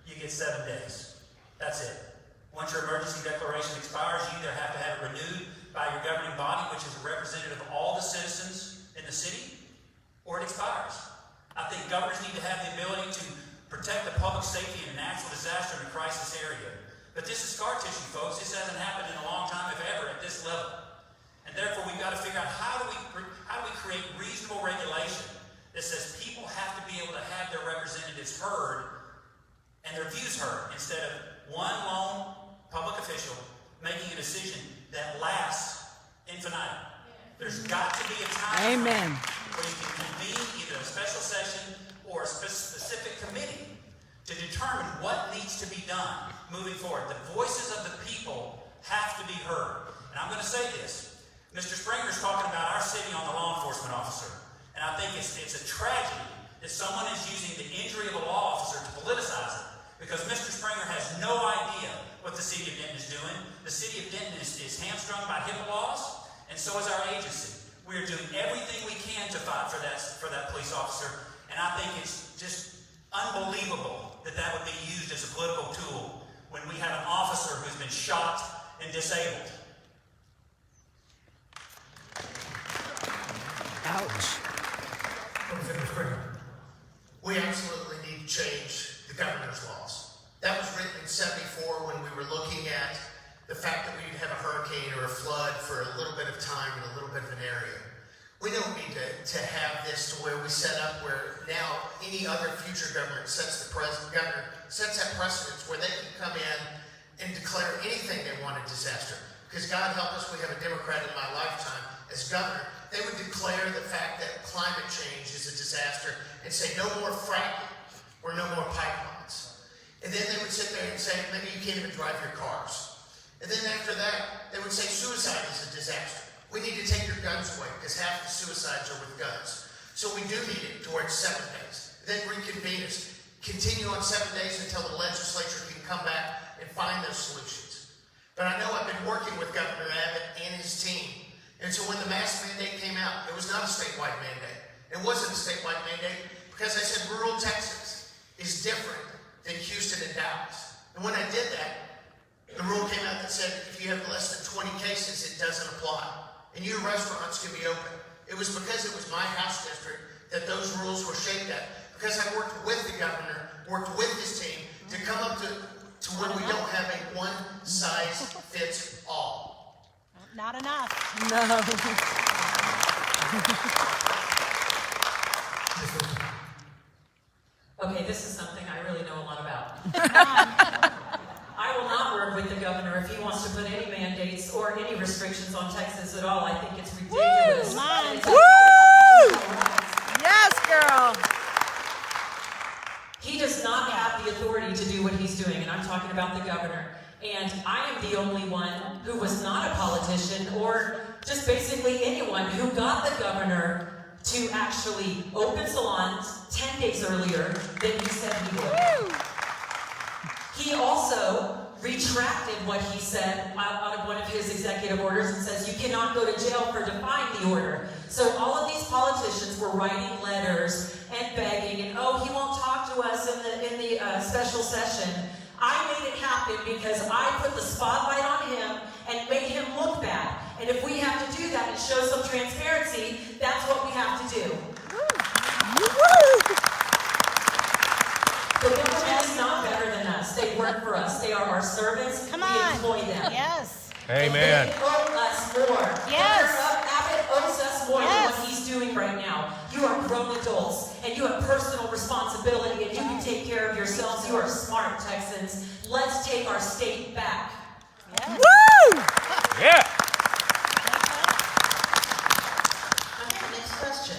you get 7 days. That's it. Once your emergency declaration expires, you either have to have it renewed by your governing body, which is a representative of all the citizens in the city, or it expires. I think governors need to have the ability to protect the public safety in a natural disaster in a crisis area. But this is scar tissue, folks. This hasn't happened in a long time, if ever, at this level. And therefore, we've got to figure out how do we create reasonable regulation that says people have to be able to have their representatives heard and their views heard, instead of one lone public official making a decision that lasts infinitum. There's got to be a time where you can convene either a special session or a specific committee to determine what needs to be done moving forward. The voices of the people have to be heard. And I'm going to say this. Mr. Springer's talking about our city on the law enforcement officer. And I think it's a tragedy that someone is using the injury of a law officer to politicize it. Because Mr. Springer has no idea what the city of Denton is doing. The city of Denton is hamstrung by HIPAA laws, and so is our agency. We are doing everything we can to fight for that police officer, and I think it's just unbelievable that that would be used as a political tool when we have an officer who's been shot and disabled. Ouch. Representative Springer. We absolutely need to change the governor's laws. That was written in '74 when we were looking at the fact that we'd have a hurricane or a flood for a little bit of time in a little bit of an area. We don't need to have this to where we set up where now any other future government governor sets that precedence where they can come in and declare anything they want a disaster. Because God help us, we have a Democrat in my lifetime as governor. They would declare the fact that climate change is a disaster and say no more fracking or no more pipelines. And then they would sit there and say, maybe you can't even drive your cars. And then after that, they would say suicide is a disaster. We need to take your guns away because half the suicides are with guns. So we do need it towards 7 days. Then reconvene us. Continue on 7 days until the legislature can come back and find those solutions. But I know I've been working with Governor Abbott and his team. And so when the mask mandate came out, it was not a statewide mandate. It wasn't a statewide mandate because I said rural Texas is different than Houston and Dallas. And when I did that, the rule came out that said if you have less than 20 cases, it doesn't apply. And your restaurants can be open. It was because it was my house district that those rules were shaped at. Because I worked with the governor, worked with his team to come up to where we don't have a one-size-fits-all. Not enough. No. Okay, this is something I really know a lot about. I will not work with the governor if he wants to put any mandates or any restrictions on Texas at all. I think it's ridiculous. Woo! Yes, girl. He does not have the authority to do what he's doing, and I'm talking about the governor. And I am the only one who was not a politician or just basically anyone who got the governor to actually open salons 10 days earlier than he said he would. He also retracted what he said out of one of his executive orders and says you cannot go to jail for defying the order. So all of these politicians were writing letters and begging, and oh, he won't talk to us in the special session. I made it happen because I put the spotlight on him and made him look bad. And if we have to do that and show some transparency, that's what we have to do. The government is not better than us. They work for us. They are our servants. Come we on. employ them. Yes. Amen. And they owe us more. Yes. Governor Abbott owes us more Yes. than what he's doing right now. You are grown adults, and you have personal responsibility, and you can take care of yourselves. You are smart Texans. Let's take our state back. Yes. Woo! Yeah. Okay, next question.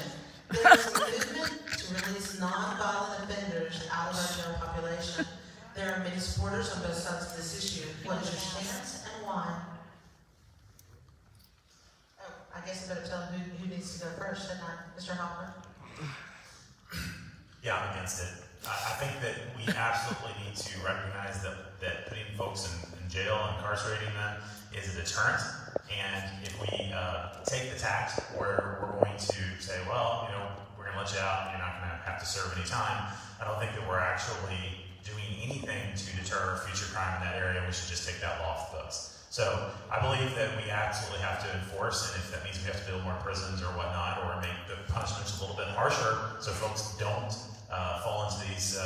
There is a movement to release non-violent offenders out of our general population. There are many supporters on both sides of this issue. What is your stance and why? Oh, I guess I better tell who needs to go first, shouldn't I, Mr. Hopper? Yeah, I'm against it. I think that we absolutely need to recognize that putting folks in jail and incarcerating them is a deterrent. And if we take the tact where we're going to say, well, we're going to let you out and you're not going to have to serve any time, I don't think that we're actually doing anything to deter future crime in that area. We should just take that law off the books. So I believe that we absolutely have to enforce, and if that means we have to build more prisons or whatnot, or make the punishments a little bit harsher so folks don't fall into these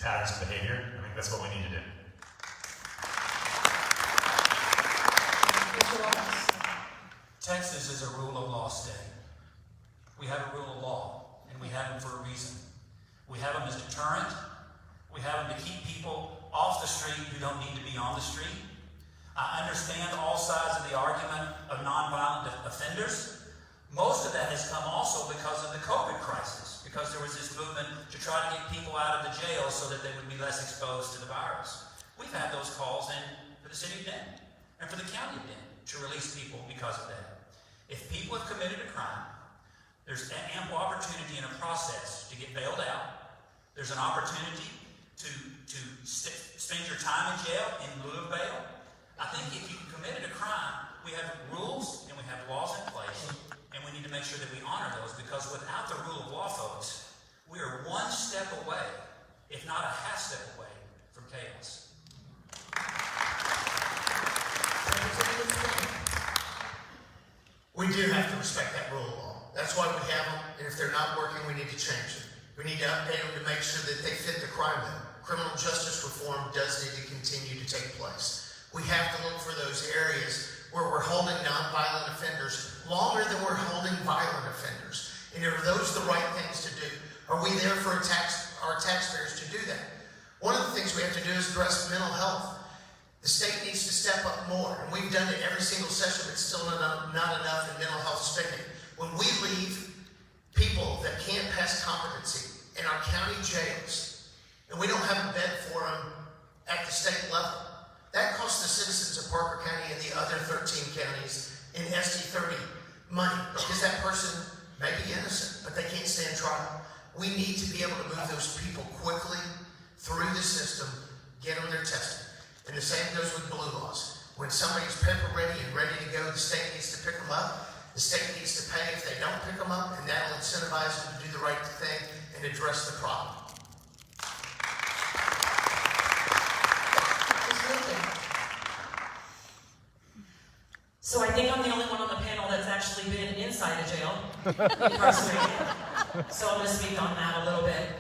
patterns of behavior, I think that's what we need to do. Texas is a rule of law state. We have a rule of law, and we have them for a reason. We have them as deterrent. We have them to keep people off the street who don't need to be on the street. I understand all sides of the argument of nonviolent offenders. Most of that has come also because of the COVID crisis, because there was this movement to try to get people out of the jail so that they would be less exposed to the virus. We've had those calls in for the city of Denton. and for the county of Denton to release people because of that. If people have committed a crime, there's ample opportunity in a process to get bailed out. There's an opportunity to spend your time in jail in lieu of bail. I think if you committed a crime, we have rules and we have laws in place, and we need to make sure that we honor those, because without the rule of law, folks, we are one step away, if not a half step away, from chaos. We do have to respect that rule of law. That's why we have them, and if they're not working, we need to change them. We need to update them to make sure that they fit the crime bill. Criminal justice reform does need to continue to take place. We have to look for those areas where we're holding nonviolent offenders longer than we're holding violent offenders. And are those the right things to do? Are we there for our taxpayers to do that? One of the things we have to do is address mental health. The state needs to step up more, and we've done it every single session, but still not enough in mental health spending. When we leave people that can't pass competency in our county jails, and we don't have a bed for them at the state level, that costs the citizens of Parker County and the other 13 counties in SD30 money, because that person may be innocent, but they can't stand trial. We need to be able to move those people quickly through the system, get them their testing. And the same goes with blue laws. When somebody's paper ready and ready to go, the state needs to pick them up. The state needs to pay if they don't pick them up, and that'll incentivize them to do the right thing and address the problem. So I think I'm the only one on the panel that's actually been inside a jail, incarcerated. So I'm going to speak on that a little bit.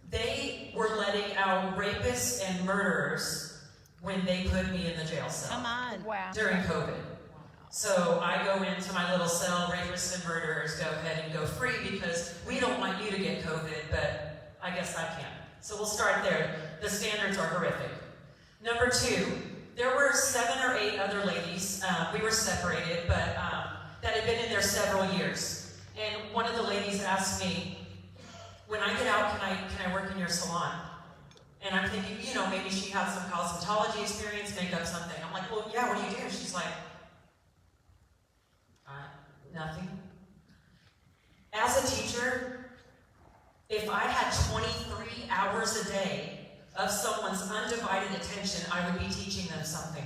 They were letting out rapists and murderers when they put me in the jail cell. Come on. Wow. During COVID. So I go into my little cell, rapists and murderers, go ahead and go free because we don't want you to get COVID, but I guess I can. So we'll start there. The standards are horrific. Number 2, there were 7 or 8 other ladies, we were separated, but that had been in there several years. And one of the ladies asked me, when I get out, can I work in your salon? And I'm thinking, you know, maybe she has some cosmetology experience, makeup, something. I'm like, well, yeah, what do you do? She's like, nothing. As a teacher, if I had 23 hours a day of someone's undivided attention, I would be teaching them something.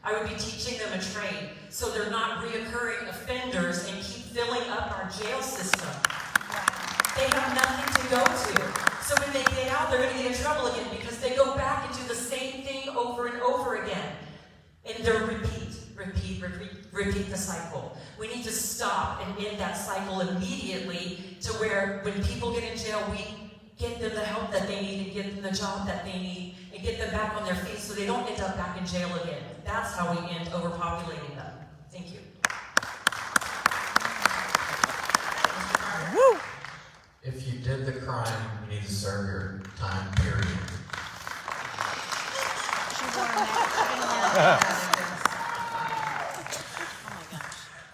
I would be teaching them a trade, so they're not reoccurring offenders and keep filling up our jail system. They have nothing to go to. So when they get out, they're going to get in trouble again because they go back and do the same thing over and over again. And they're repeat the cycle. We need to stop and end that cycle immediately to where when people get in jail, we get them the help that they need and get them the job that they need and get them back on their feet so they don't end up back in jail again. That's how we end overpopulating them. Thank you. Woo! If you did the crime, you need to serve your time, period.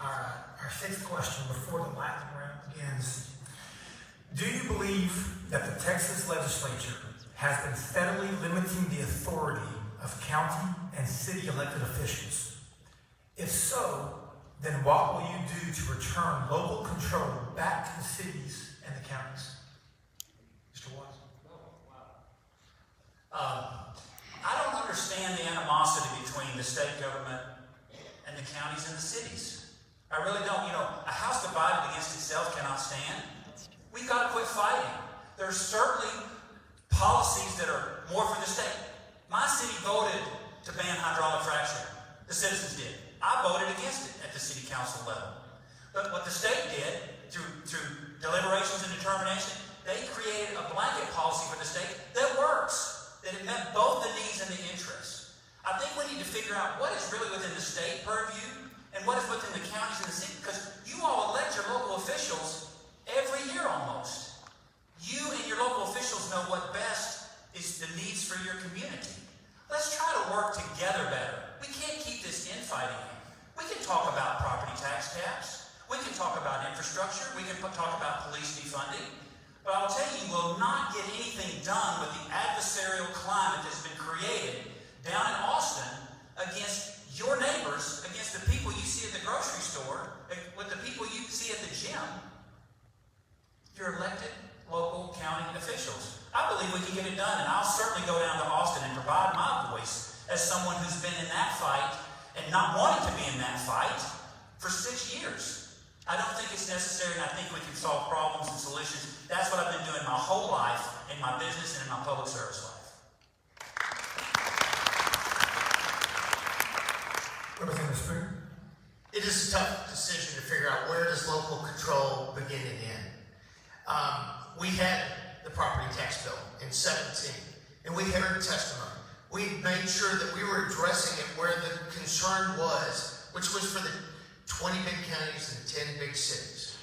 Our 6th question before the lightning round begins. Do you believe that the Texas legislature has been steadily limiting the authority of county and city elected officials? If so, then what will you do to return local control back to the cities and the counties? Mr. Watts? I don't understand the animosity between the state government and the counties and the cities. I really don't. You know, a house divided against itself cannot stand. We've got to quit fighting. There's certainly policies that are more for the state. My city voted to ban hydraulic fracturing. The citizens did. I voted against it at the city council level. But what the state did, through deliberations and determination, they created a blanket policy for the state that works, that it met both the needs and the interests. I think we need to figure out what is really within the state purview and what is within the counties and the city, because you all elect your local officials every year almost. You and your local officials know what best is the needs for your community. Let's try to work together better. We can't keep this infighting. We can talk about property tax caps. We can talk about infrastructure. We can talk about police defunding. But I'll tell you, you will not get anything done with the adversarial climate that's been created down in Austin someone who's been in that fight and not wanting to be in that fight for 6 years. I don't think it's necessary, and I think we can solve problems and solutions. That's what I've been doing my whole life in my business and in my public service life. Representative Springer. It is a tough decision to figure out where does local control begin and end. We had the property tax bill in 17, and we heard testimony. We made sure that we were addressing it where the concern was, which was for the 20 big counties and 10 big cities.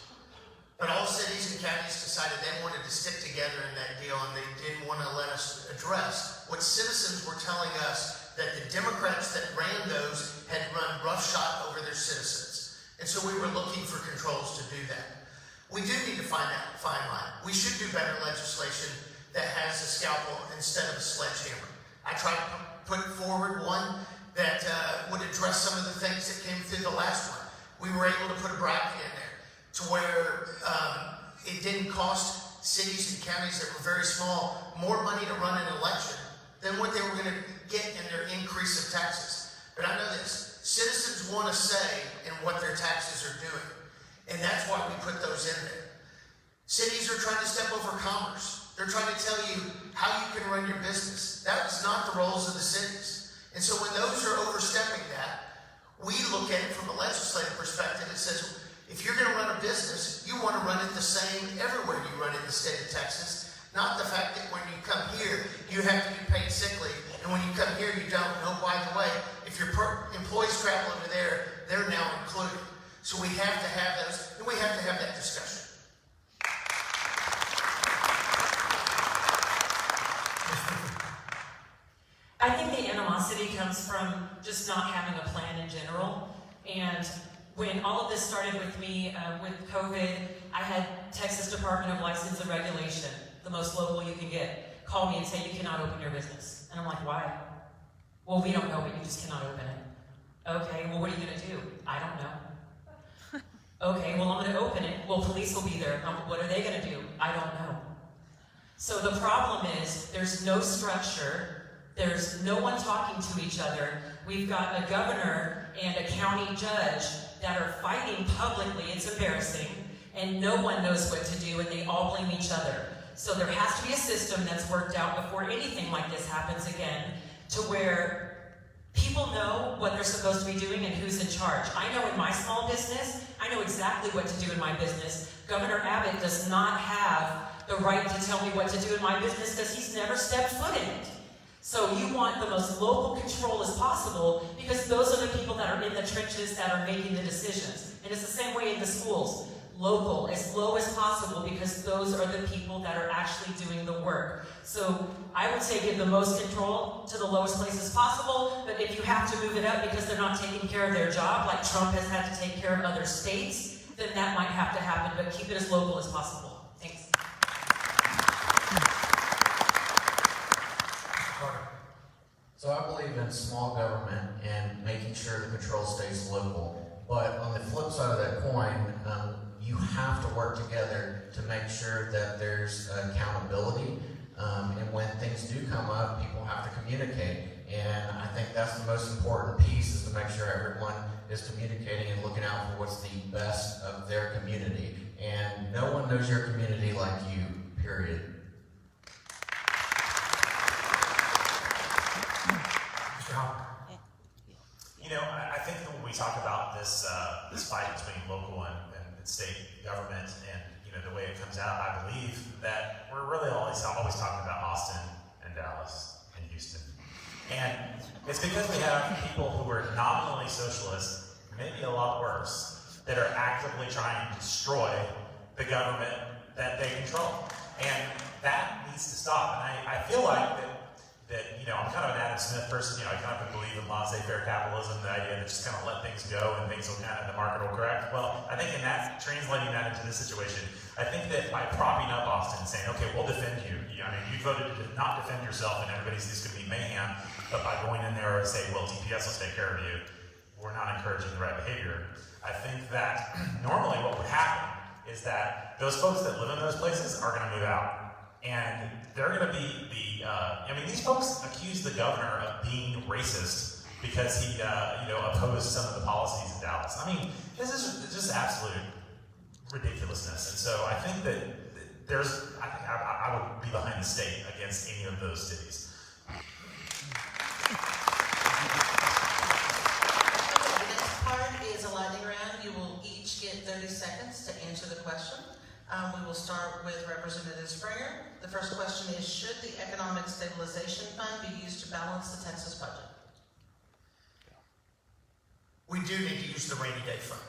But all cities and counties decided they wanted to stick together in that deal, and they didn't want to let us address what citizens were telling us, that the Democrats that ran those had run roughshod over their citizens. And so we were looking for controls to do that. We do need to find that fine line. We should do better legislation that has a scalpel instead of a sledgehammer. I tried to put forward one that would address some of the things that came through the last one. We were able to put a bracket in there to where it didn't cost cities and counties that were very small more money to run an election than what they were going to get in their increase of taxes. But I know this, citizens want a say in what their taxes are doing. And that's why we put those in there. Cities are trying to step over commerce. They're trying to tell you how you can run your business. That is not the roles of the cities. And so when those are overstepping that, we look at it from a legislative perspective. It says, if you're going to run a business, you want to run it the same everywhere you run it in the state of Texas. Not the fact that when you come here, you have to be paid sick leave. And when you come here, you don't. No, by the way, if your employees travel over there, they're now included. So we have to have those, and we have to have that discussion. I think the animosity comes from just not having a plan in general. And when all of this started with me, with COVID, I had Texas Department of License and Regulation, the most local you can get, call me and say, you cannot open your business. And I'm like, why? Well, we don't know, but you just cannot open it. Okay, well, what are you going to do? I don't know. Okay, well, I'm going to open it. Well, police will be there. What are they going to do? I don't know. So the problem is there's no structure. There's no one talking to each other. We've got a governor and a county judge that are fighting publicly. It's embarrassing. And no one knows what to do, and they all blame each other. So there has to be a system that's worked out before anything like this happens again, to where people know what they're supposed to be doing and who's in charge. I know in my small business, I know exactly what to do in my business. Governor Abbott does not have the right to tell me what to do in my business because he's never stepped foot in it. So you want the most local control as possible because those are the people that are in the trenches that are making the decisions. And it's the same way in the schools. Local, as low as possible, because those are the people that are actually doing the work. So I would say give the most control to the lowest places possible, but if you have to move it up because they're not taking care of their job, like Trump has had to take care of other states, then that might have to happen, but keep it as local as possible. Thanks. So I believe in small government and making sure the control stays local. But on the flip side of that coin, you have to work together to make sure that there's accountability. And when things do come up, people have to communicate. And I think that's the most important piece, is to make sure everyone is communicating and looking out for what's the best of their community. And no one knows your community like you, period. Mr. Hopper. You know, I think that when we talk about this this fight between local and state government, and the way it comes out, I believe that we're really always talking about Austin and Dallas and Houston, and it's because we have people who are nominally socialist, maybe a lot worse, that are actively trying to destroy the government that they control, and that needs to stop. And I feel like that I'm kind of an Adam Smith person. I kind of believe in laissez-faire capitalism, the idea that just kind of let things go and things will the market will correct. Well, I think in that, translating that into this situation, I think that by propping up Austin and saying, okay, we'll defend you. You voted to not defend yourself and everybody's just going to be mayhem, but by going in there and say, well, DPS will take care of you, we're not encouraging the right behavior. I think that normally what would happen is that those folks that live in those places are going to move out. And they're going to be these folks accuse the governor of being racist because he, opposed some of the policies in Dallas. I mean, this is just absolute ridiculousness. And so I think that I would be behind the state against any of those cities. The next part is a lightning round. You will each get 30 seconds to answer the question. We will start with Representative Springer. The first question is, should the Economic Stabilization Fund be used to balance the Texas budget? We do need to use the rainy day fund.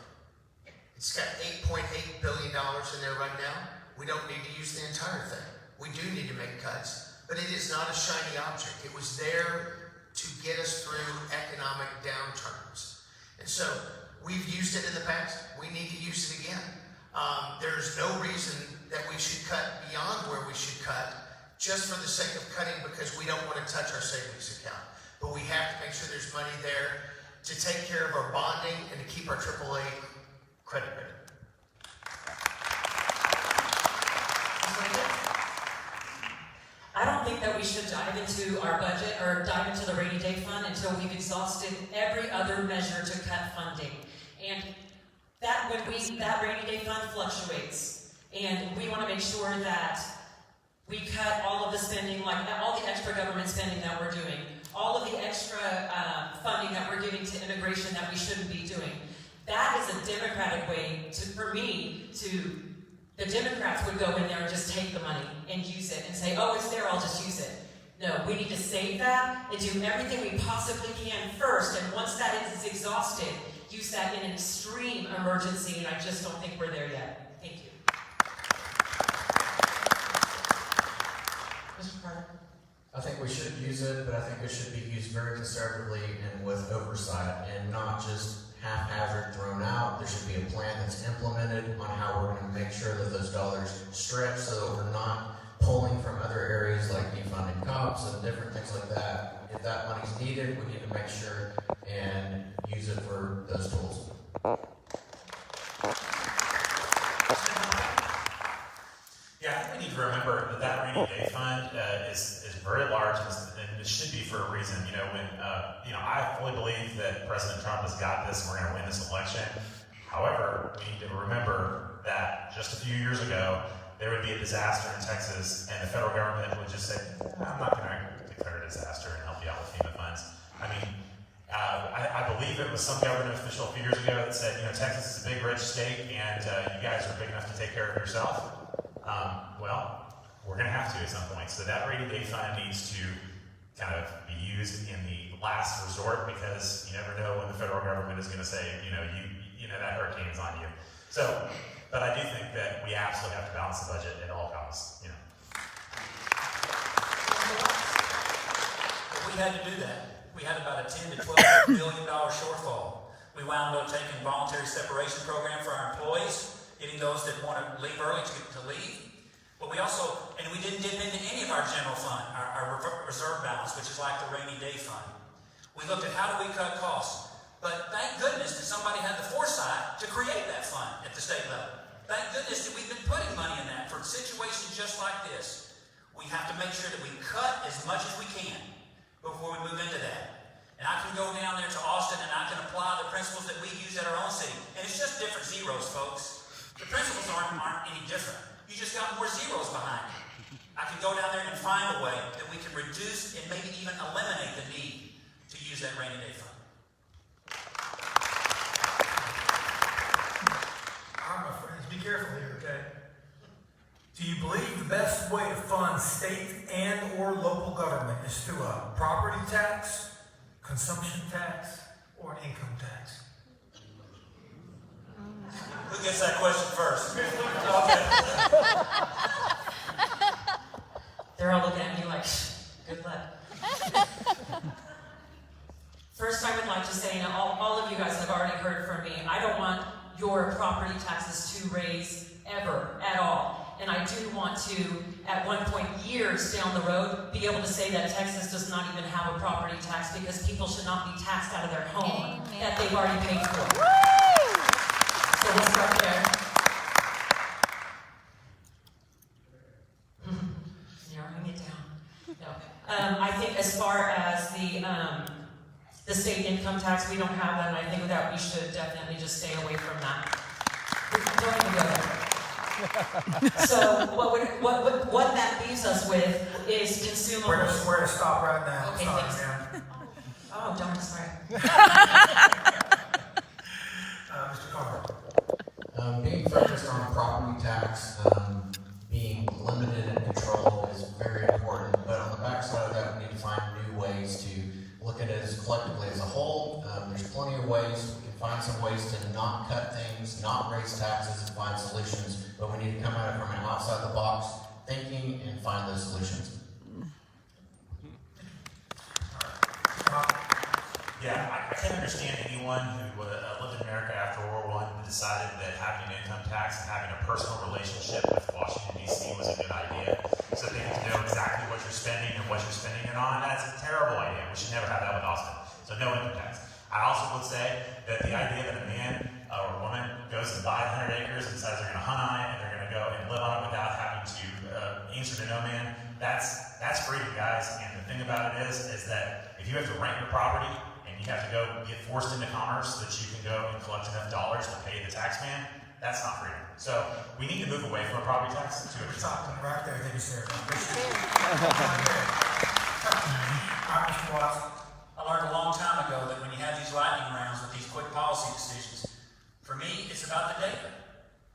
It's got $8.8 billion in there right now. We don't need to use the entire thing. We do need to make cuts, but it is not a shiny object. It was there to get us through economic downturns. And so we've used it in the past. We need to use it again. There's no reason that we should cut beyond where we should cut just for the sake of cutting because we don't want to touch our savings account. But we have to make sure there's money there to take care of our bonding and to keep our AAA credit rating. I don't think that we should dive into our budget or dive into the rainy day fund until we've exhausted every other measure to cut funding. And that rainy day fund fluctuates, and we want to make sure that we cut all of the spending, like all the extra government spending that we're doing, all of the extra funding that we're giving to immigration that we shouldn't be doing. That is a democratic way the Democrats would go in there and just take the money and use it and say, oh, it's there, I'll just use it. No, we need to save that and do everything we possibly can first, and once that is exhausted, use that in an extreme emergency, and I just don't think we're there yet. Thank you. Mr. Carter? I think we should use it, but I think it should be used very conservatively and with oversight, and not just haphazard thrown out. There should be a plan that's implemented on how we're going to make sure that those dollars stretch so that we're not pulling from other areas like defunding cops and different things like that. If that money's needed, we need to make sure and use it for those tools. Yeah, I think we need to remember that rainy day fund is very large, and it should be for a reason. I fully believe that President Trump has got this and we're going to win this election. However, we need to remember that just a few years ago, there would be a disaster in Texas, and the federal government would just say, I'm not going to declare a disaster and help you out with FEMA funds. I mean, I believe it was some government official a few years ago that said, Texas is a big, rich state, and you guys are big enough to take care of yourself. Well, we're going to have to at some point. So that rainy day fund needs to kind of be used in the last resort, because you never know when the federal government is going to say, that hurricane's on you. So, but I do think that we absolutely have to balance the budget at all costs. We had to do that. We had about a $10 to $12 billion shortfall. We wound up taking voluntary separation program for our employees, getting those that want to leave early to leave. But we also, and we didn't dip into any of our general fund, our reserve balance, which is like the rainy day fund. We looked at how do we cut costs. But thank goodness that somebody had the foresight to create that fund at the state level. Thank goodness that we've been putting money in that for situations just like this. We have to make sure that we cut as much as we can before we move into that. And I can go down there to Austin and I can apply the principles that we use at our own city. And it's just different zeros, folks. The principles aren't any different. You just got more zeros behind it. I can go down there and find a way that we can reduce and maybe even eliminate the need to use that rainy day fund. All right, my friends, be careful here, okay? Do you believe the best way to fund state and or local government is through a property tax, consumption tax, or an income tax? Who gets that question first? They're all looking at me like, good luck. First, I would like to say, and all of you guys have already heard from me, I don't want your property taxes to raise ever, at all. And I do want to, at one point, years down the road, be able to say that Texas does not even have a property tax, because people should not be taxed out of their home that they've already paid for. So we'll start there. I think as far as the state income tax, we don't have that, and I think that we should definitely just stay away from that. Don't even go there. So what that leaves us with is consumables. Where to stop right now? Okay, Sorry, thanks. ma'am. Oh, darn, sorry. Mr. Carter. Being focused on property tax, being limited in control is very important, but on the backside of that, we need to find new ways to look at it as collectively as a whole. There's plenty of ways. We can find some ways to not cut things, not raise taxes, and find solutions, but we need to come at it from an outside the box thinking and find those solutions. Yeah, I can't understand anyone who lived in America after World War I and decided that having an income tax and having a personal relationship with Washington, D.C. was a good idea. So they need to know exactly what you're spending and what you're spending it on. That's a terrible idea. We should never have that with Austin. So no income tax. I also would say that the idea that a man or a woman goes and buys 100 acres and decides they're going to hunt on it and they're going to go and live on it without having to answer to no man, that's freedom, guys. And the thing about it is that if you have to rent your property and you have to go get forced into commerce so that you can go and collect enough dollars to pay the tax man, that's not freedom. So we need to move away from a property tax to a Stop them right there. Thank you, sir. All right, Mr. Watts. I learned a long time ago that when you have these lightning rounds with these quick policy decisions, for me, it's about the data.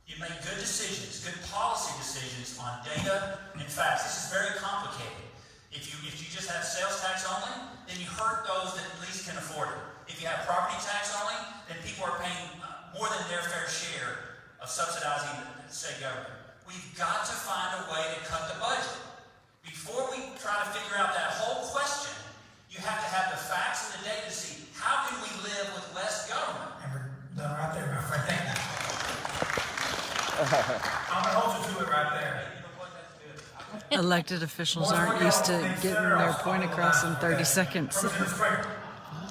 You make good decisions, good policy decisions on data and facts. This is very complicated. If you just have sales tax only, then you hurt those that at least can afford it. If you have property tax only, then people are paying more than their fair share of subsidizing the state government. We've got to find a way to cut the budget. Before we try to figure out that whole question, you have to have the facts and the data to see how can we live with less government. And we're done right there, my friend. Thank you. I'm going to hold you to it right there. Elected officials aren't used to getting their point across in 30 seconds. Commissioner Springer.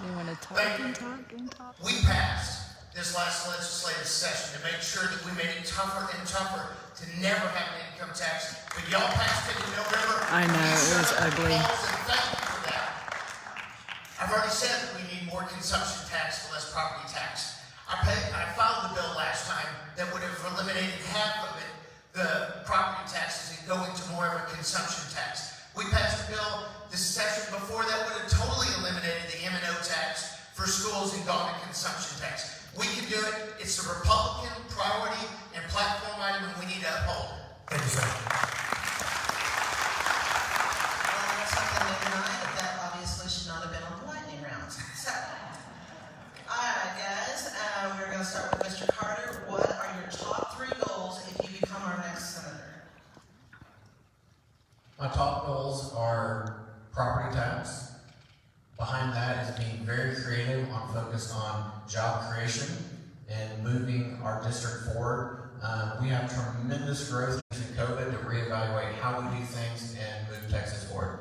They want to talk and talk and talk. We passed this last legislative session to make sure that we made it tougher and tougher to never have an income tax. But y'all passed it in November. I know, it was ugly. Thank you for that. I've already said that we need more consumption tax and less property tax. I filed the bill last time that would have eliminated half of it, the property taxes, and go into more of a consumption tax. We passed a bill this session before that would have totally eliminated the M&O tax for schools and gone to consumption tax. We can do it. It's a Republican priority and platform item, and we need to uphold it. Thank you, sir. That's something they denied, but that obviously should not have been on the lightning rounds. So, all right, guys, we're going to start with Mr. Carter. What are your top 3 goals if you become our next senator? My top goals are property tax. Behind that is being very creative on focused on job creation and moving our district forward. We have tremendous growth in COVID to reevaluate how we do things and move Texas forward.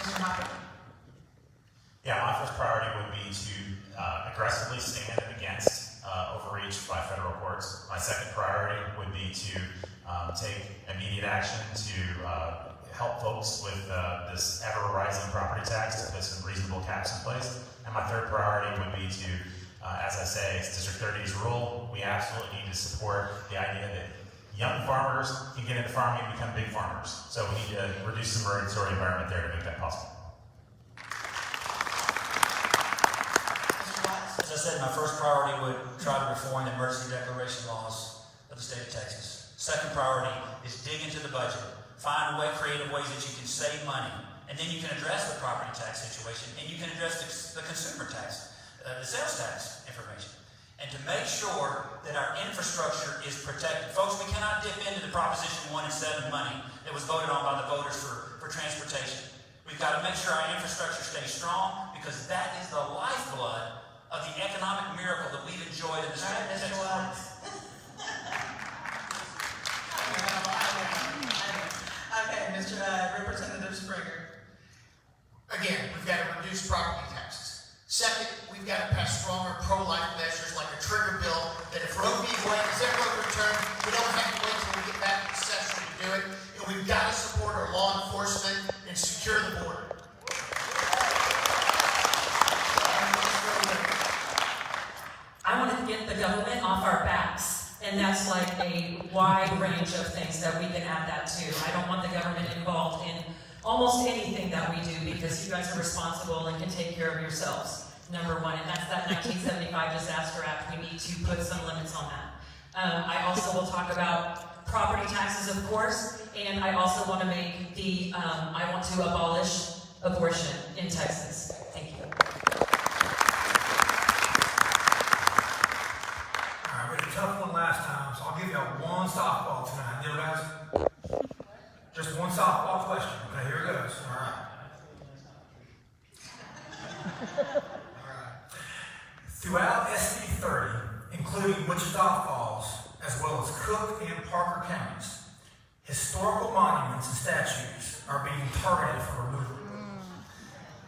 Mr. Hopper. Yeah, my first priority would be to aggressively stand against overreach by federal courts. My second priority would be to take immediate action to help folks with this ever-rising property tax to put some reasonable caps in place. And my third priority would be to, as I say, it's District 30's rule. We absolutely need to support the idea that young farmers can get into farming and become big farmers. So we need to reduce the regulatory environment there to make that possible. As I said, my first priority would try to reform the emergency declaration laws of the state of Texas. Second priority is dig into the budget. Find creative ways that you can save money. And then you can address the property tax situation, and you can address the consumer tax, the sales tax information. And to make sure that our infrastructure is protected. Folks, we cannot dip into the Proposition 1 and 7 money that was voted on by the voters for transportation. We've got to make sure our infrastructure stays strong, because that is the lifeblood of the economic miracle that we've enjoyed in the state of Texas. Okay, Mr. Representative Springer. Again, we've got to reduce property taxes. Second, we've got to pass stronger pro-life measures like a trigger bill that if Roe v. Wade is ever overturned, we don't have to wait till we get back to the session to do it. And we've got wide range of things that we can add that to. I don't want the government involved in almost anything that we do because you guys are responsible and can take care of yourselves, number one. And that's that 1975 Disaster Act. We need to put some limits on that. I also will talk about property taxes, of course, and I also want to make I want to abolish abortion in Texas. Thank you. All right, we had a tough one last time, so I'll give y'all one softball tonight. Deal, guys? Just one softball question. Okay, here it goes. All right. All right. Throughout SB 30, including Wichita Falls, as well as Cook and Parker counties, historical monuments and statues are being targeted for removal.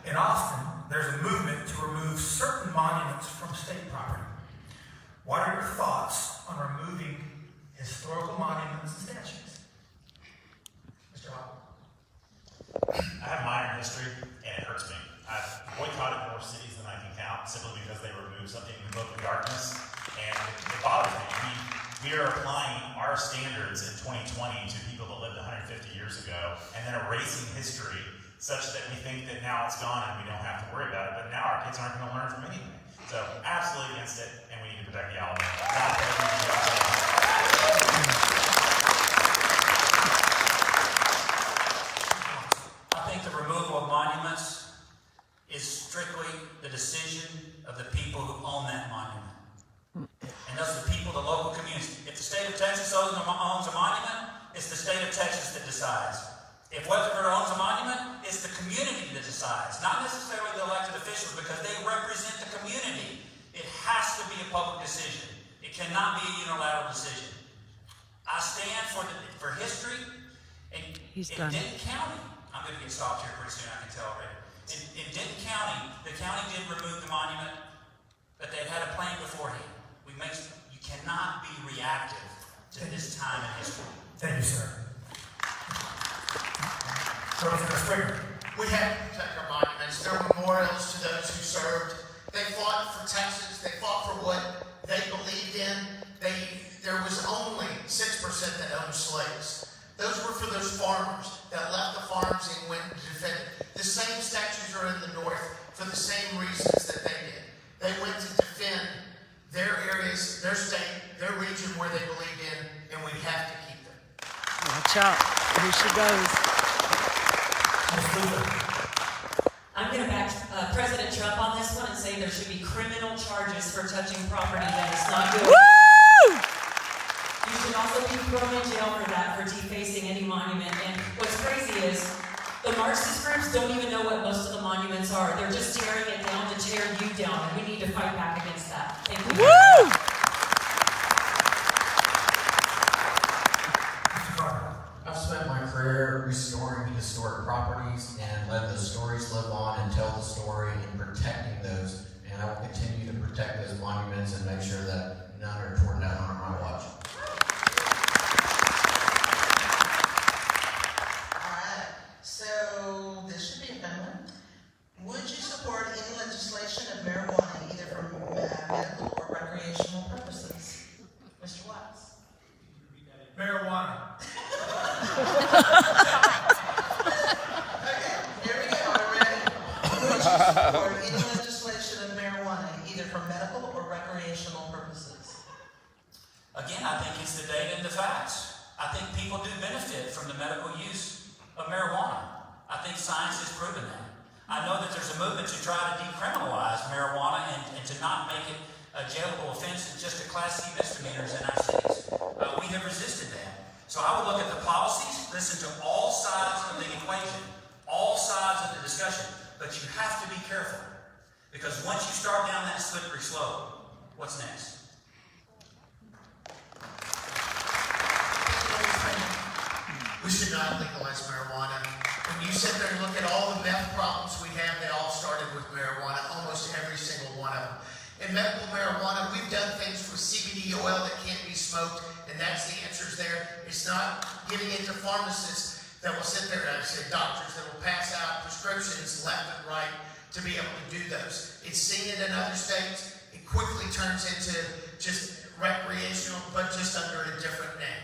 In Austin, there's a movement to remove certain monuments from state property. What are your thoughts on removing historical monuments and statues? Mr. Hopper. I have minor history, and it hurts me. I've boycotted more cities than I can count, simply because they removed something in the book of darkness, and it bothers me. We are applying our standards in 2020 to people that lived 150 years ago, and then erasing history such that we think that now it's gone and we don't have to worry about it, but now our kids aren't going to learn from anything. So, absolutely against it, and we need to protect the Alabama. I think the removal of monuments is strictly the decision of the people who own that monument. And those are the people, the local communities. If the state of Texas owns a monument, it's the state of Texas that decides. If Weatherford owns a monument, it's the community that decides, not necessarily the elected officials, because they represent the community. It has to be a public decision. It cannot be a unilateral decision. I stand for history. In Denton County, I'm going to get stopped here pretty soon, I can tell already. In Denton County, the county did remove the monument, but they had a plan beforehand. You cannot be reactive to this time in history. Thank you, sir. Representative Springer. We have to protect our monuments. They're memorials to those who served. They fought for Texas. They fought for what they believed in. There was only 6% that owned slaves. Those were for those farmers that left the farms and went to defend it. The same statues are in the North for the same reasons that they did. They went to defend their areas, their state, their region where they believed in, and we have to keep them. Watch out. Here she goes. I'm going to back President Trump on this one and say there should be criminal charges for touching property that is not good. Woo! You should also be thrown in jail for that, for defacing any monument. And what's crazy is the Marxist groups don't even know what most of the monuments are. They're just tearing it down to tear you down, and we need to fight back against that. Thank you. Woo! I've spent my career restoring historic properties and letting those stories live on and tell the story and protecting those. And I will continue to protect those monuments and make sure that none are torn down on my watch. Alright, so this should be a fun one. Would you support any legislation of marijuana, either for medical or recreational purposes? Mr. Watts? Marijuana. Okay, here we go, are we ready? Would you support any legislation of marijuana, either for medical or recreational purposes? Again, I think it's the data and the facts. I think people do benefit from the medical use of marijuana. I think science has proven that. I know that there's a movement to try to decriminalize marijuana and to not make it a jailable offense and just a Class C misdemeanors in our cities. We have resisted that. So I would look at the policies, listen to all sides of the equation, all sides of the discussion, but you have to be careful, because once you start down that slippery slope, what's next? We should not legalize marijuana. When you sit there and look at all the meth problems we have, they all started with marijuana, almost every single one of them. In medical marijuana, we've done things with CBD oil that can't be smoked, and that's the answers there. It's not giving it to pharmacists that will sit there, and I say doctors that will pass out prescriptions left and right to be able to do those. It's seen it in other states. It quickly turns into just recreational, but just under a different name.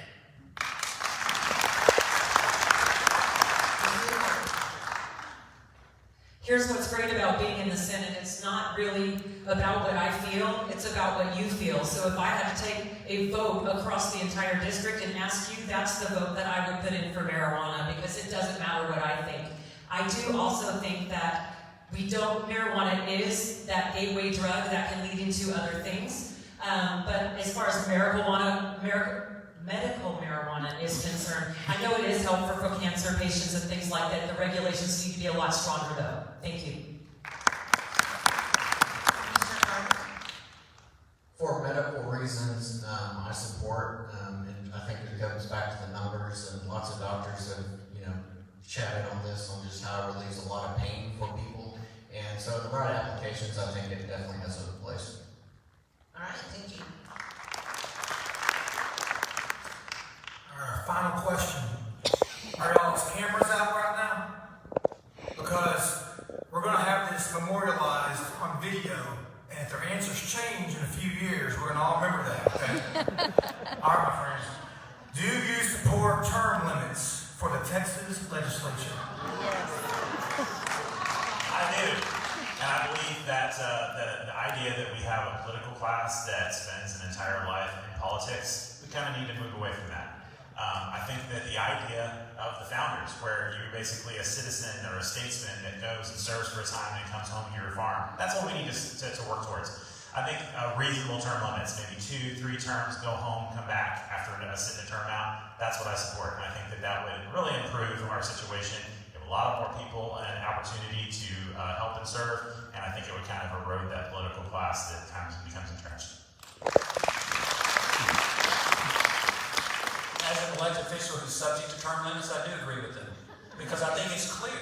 Here's what's great about being in the Senate. It's not really about what I feel, it's about what you feel. So if I had to take a vote across the entire district and ask you, that's the vote that I would put in for marijuana, because it doesn't matter what I think. I do also think that marijuana is that gateway drug that can lead into other things. But as far as medical marijuana is concerned, I know it is helpful for cancer patients and things like that. The regulations need to be a lot stronger though. Thank you. For medical reasons, I support, and I think it goes back to the numbers, and lots of doctors have, chatted on this, on just how it relieves a lot of pain for people. And so the right applications, I think it definitely has a place. All right, thank you. Our final question. Are y'all's cameras out right now? Because we're going to have this memorialized on video, and if their answers change in a few years, we're going to all remember that, okay? All right, my friends. Do you support term limits for the Texas legislature? Yes. I do. And I believe that the idea that we have a political class that spends an entire life in politics, we kind of need to move away from that. I think that the idea of the founders, where you're basically a citizen or a statesman that goes and serves for a time and comes home to your farm, that's what we need to work towards. I think reasonable term limits, maybe 2-3 terms, go home, come back after sitting a term out, that's what I support. And I think that would really improve our situation, give a lot more people an opportunity to help and serve, and I think it would kind of erode that political class that kind of becomes entrenched. As an elected official who's subject to term limits, I do agree with them. Because I think it's clear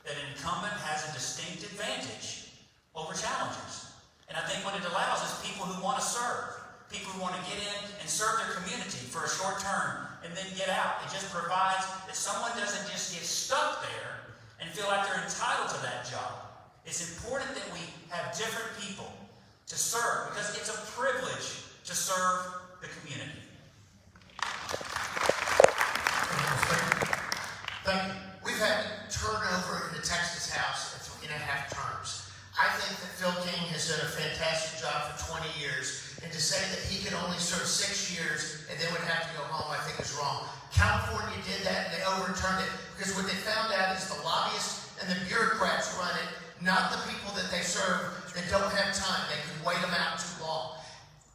that an incumbent has a distinct advantage over challengers. And I think what it allows is people who want to serve, people who want to get in and serve their community for a short term and then get out. It just provides that someone doesn't just get stuck there and feel like they're entitled to that job. It's important that we have different people to serve, because it's a privilege to serve the community. Thank you. We've had turnover in the Texas House at 3.5 terms. I think that Phil King has done a fantastic job for 20 years, and to say that he could only serve 6 years and then would have to go home, I think is wrong. California did that, and they overturned it, because what they found out is the lobbyists and the bureaucrats run it, not the people that they serve that don't have time. They can wait them out too long.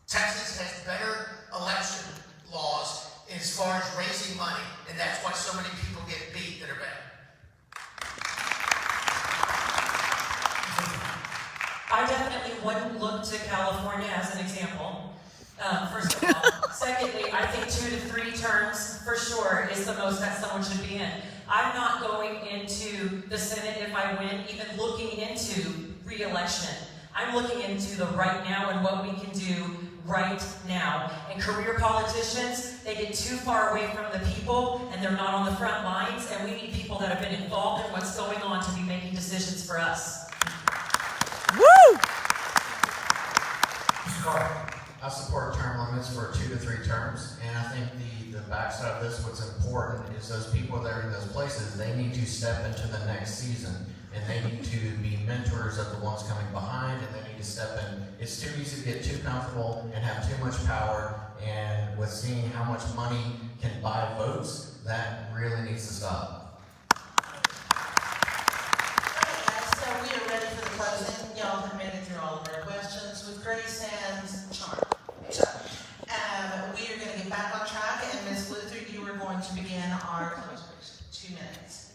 Texas has better election laws as far as raising money, and that's why so many people get beat that are bad. I definitely wouldn't look to California as an example, first of all. Secondly, I think 2 to 3 terms, for sure, is the most that someone should be in. I'm not going into the Senate, if I win, even looking into re-election. I'm looking into the right now and what we can do right now. And career politicians, they get too far away from the people, and they're not on the front lines, and we need people that have been involved in what's going on to be making decisions for us. Woo! I support term limits for 2 to 3 terms, and I think the backside of this, what's important is those people that are in those places, they need to step into the next season, and they need to be mentors of the ones coming behind, and they need to step in. It's too easy to get too comfortable and have too much power, and with seeing how much money can buy votes, that really needs to stop. So we are ready for the closing. Y'all have made it through all of our questions with grace and charm. So, we are going to get back on track, and Ms. Luther, you are going to begin our closing. 2 minutes.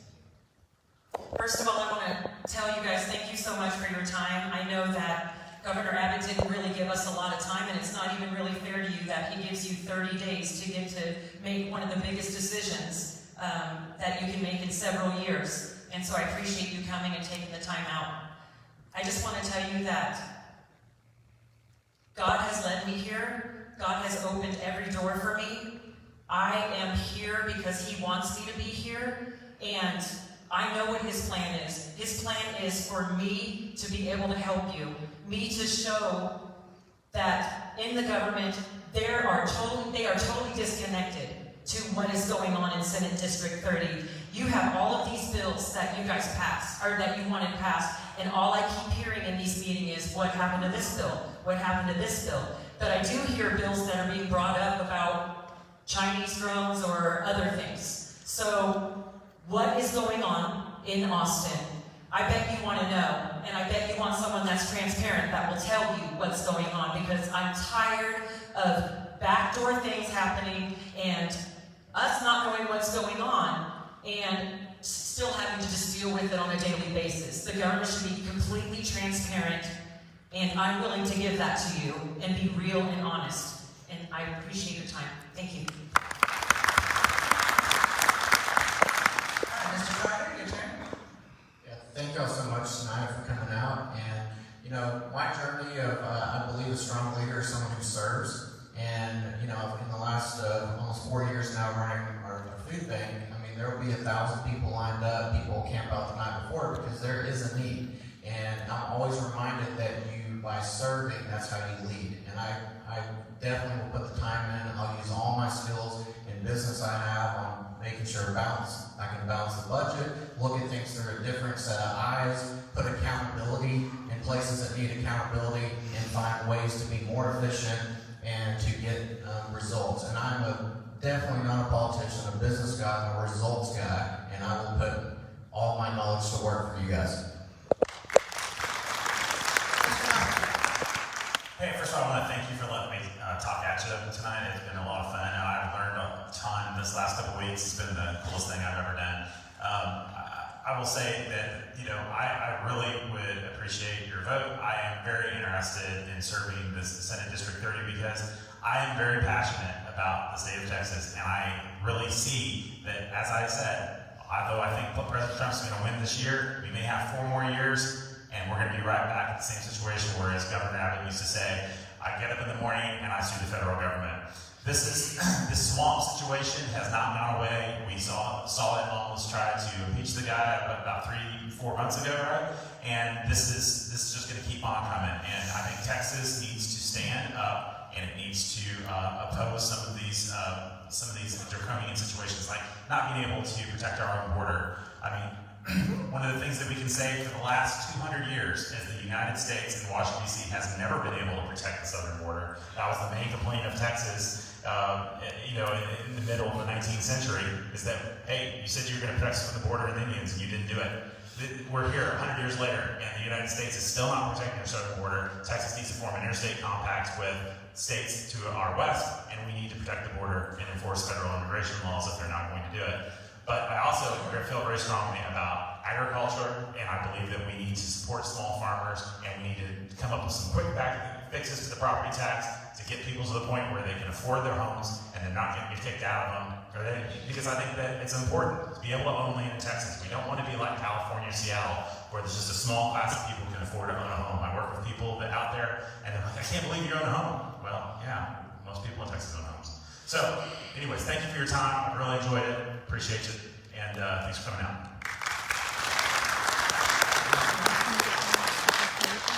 First of all, I want to tell you guys thank you so much for your time. I know that Governor Abbott didn't really give us a lot of time, and it's not even really fair to you that he gives you 30 days to get to make one of the biggest decisions that you can make in several years. And so I appreciate you coming and taking the time out. I just want to tell you that God has led me here. God has opened every door for me. I am here because He wants me to be here, and I know what His plan is. His plan is for me to be able to help you, me to show that in the government they are totally disconnected to what is going on in Senate District 30. You have all of these bills that you guys passed, or that you wanted passed, and all I keep hearing in these meetings is, what happened to this bill? What happened to this bill? But I do hear bills that are being brought up about Chinese drones or other things. So, what is going on in Austin? I bet you want to know, and I bet you want someone that's transparent that will tell you what's going on, because I'm tired of backdoor things happening and us not knowing what's going on and still having to just deal with it on a daily basis. The government should be completely transparent, and I'm willing to give that to you and be real and honest. And I appreciate your time. Thank you. All right, Mr. Carter, your turn. Yeah, thank y'all so much tonight for coming out. And, you know, my journey of, I believe a strong leader is someone who serves. And, you know, in the last almost 4 years now running our food bank, I mean, there will be 1,000 people lined up, people will camp out the night before, because there is a need. And I'm always reminded that you, by serving, that's how you lead. And I definitely will put the time in. I'll use all my skills in business I have on making sure I can balance the budget, look at things through a different set of eyes, put accountability in places that need accountability, and find ways to be more efficient and to get results. And I'm definitely not a politician, a business guy, I'm a results guy, and I will put all my knowledge to work for you guys. Hey, first of all, I want to thank you for letting me talk at you tonight. It's been a lot of fun, and I've learned a ton this last couple weeks. It's been the coolest thing I've ever done. I will say that, you know, I really would appreciate your vote. I am very interested in serving this Senate District 30 because I am very passionate about the state of Texas, and I really see that, as I said, although I think President Trump's going to win this year, we may have 4 more years, and we're going to be right back in the same situation where, as Governor Abbott used to say, I get up in the morning and I sue the federal government. This swamp situation has not gone away. We saw it almost try to impeach the guy about 3-4 months ago, right? And this is just going to keep on coming. And I think Texas needs to stand up, and it needs to oppose some of these draconian situations, like not being able to protect our own border. I mean, one of the things that we can say for the last 200 years is the United States and Washington, D.C. has never been able to protect the southern border. That was the main complaint of Texas, you know, in the middle of the 19th century, is that, hey, you said you were going to protect us from the border and the Indians, and you didn't do it. We're here 100 years later, and the United States is still not protecting their southern border. Texas needs to form an interstate compact with states to our west, and we need to protect the border and enforce federal immigration laws if they're not going to do it. But I also feel very strongly about agriculture, and I believe that we need to support small farmers, and we need to come up with some quick fixes to the property tax to get people to the point where they can afford their homes and they're not going to be kicked out of them. Because I think that it's important to be able to own land in Texas. We don't want to be like California, Seattle, where there's just a small class of people who can afford to own a home. I work with people out there, and they're like, I can't believe you own a home. Well, yeah, most people in Texas own homes. So, anyways, thank you for your time. I really enjoyed it. Appreciate it. And thanks for coming out.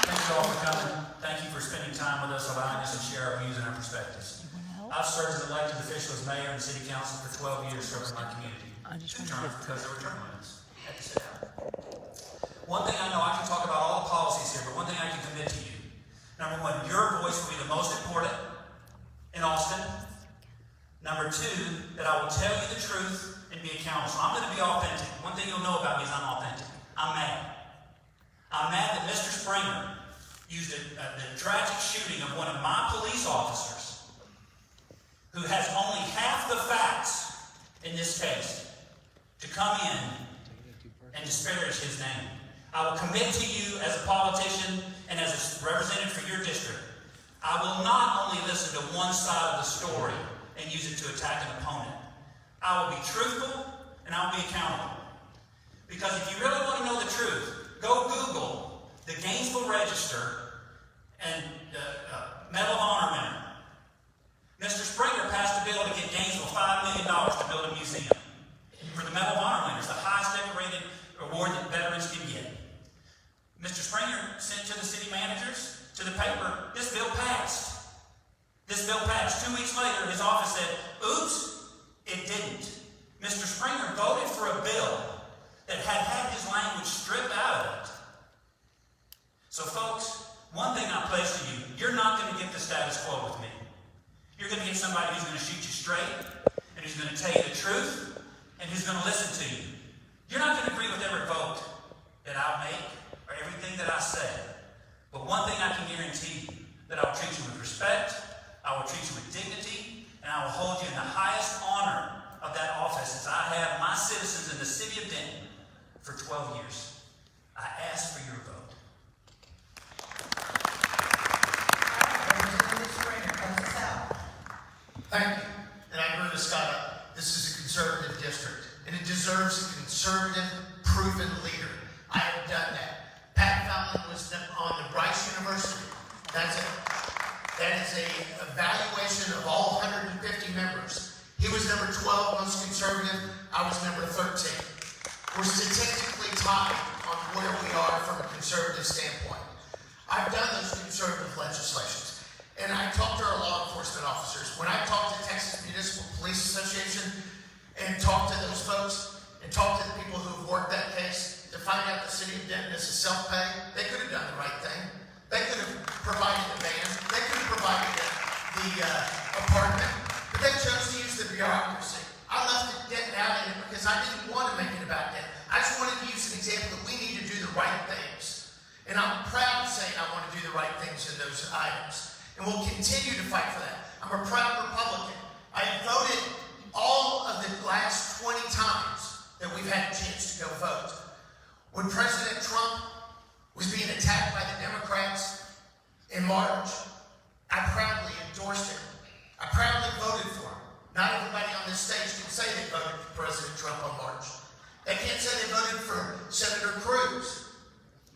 Thank you all for coming. Thank you for spending time with us, allowing us to share our views and our perspectives. I've served as an elected official as mayor and city council for 12 years serving my community. Two terms because there were term limits. Had to sit down. One thing I know, I can talk about all the policies here, but one thing I can commit to you. Number one, your voice will be the most important in Austin. Number two, that I will tell you the truth and be accountable. So I'm going to be authentic. One thing you'll know about me is I'm authentic. I'm mad. I'm mad that Mr. Springer used the tragic shooting of one of my police officers, who has only half the facts in this case, to come in and disparage his name. I will commit to you as a politician and as a representative for your district. I will not only listen to one side of the story and use it to attack an opponent. I will be truthful and I will be accountable. Because if you really want to know the truth, go Google the Gainesville Register and Medal of Honor winner. Mr. Springer passed a bill to get Gainesville $5 million to build a museum for the Medal of Honor winners, the highest decorated award that veterans can get. Mr. Springer sent to the city managers, to the paper, this bill passed. This bill passed. 2 weeks later, his office said, oops, it didn't. Mr. Springer voted for a bill that had his language stripped out of it. So folks, one thing I pledge to you, you're not going to get the status quo with me. You're going to get somebody who's going to shoot you straight, and who's going to tell you the truth, and who's going to listen to you. You're not going to agree with every vote that I make, or everything that I say. But one thing I can guarantee you, that I will treat you with respect, I will treat you with dignity, and I will hold you in the highest honor of that office as I have my citizens in the city of Denton for 12 years. I ask for your vote. Thank you. And I agree with Scott. This is a conservative district, and it deserves a conservative, proven leader. I have done that. Pat Fallon was on the Bryce University. That is a evaluation of all 150 members. He was number 12 most conservative. I was number 13. We're statistically tied on where we are from a conservative standpoint. I've done those conservative legislations, and I talked to our law enforcement officers. When I talked to Texas Municipal Police Association and talked to those folks and talked to the people who have worked that case to find out the city of Denton is a self-pay, they could have done the right thing. They could have provided the van. They could have provided the apartment, but they chose to use the bureaucracy. I left Denton out in it because I didn't want to make it about Denton. I just wanted to use an example that we need to do the right things. And I'm proud of saying I want to do the right things in those items. And we'll continue to fight for that. I'm a proud Republican. I have voted all of the last 20 times that we've had a chance to go vote. When President Trump was being attacked by the Democrats in March, I proudly endorsed him. I proudly voted for him. Not everybody on this stage can say they voted for President Trump on March. They can't say they voted for Senator Cruz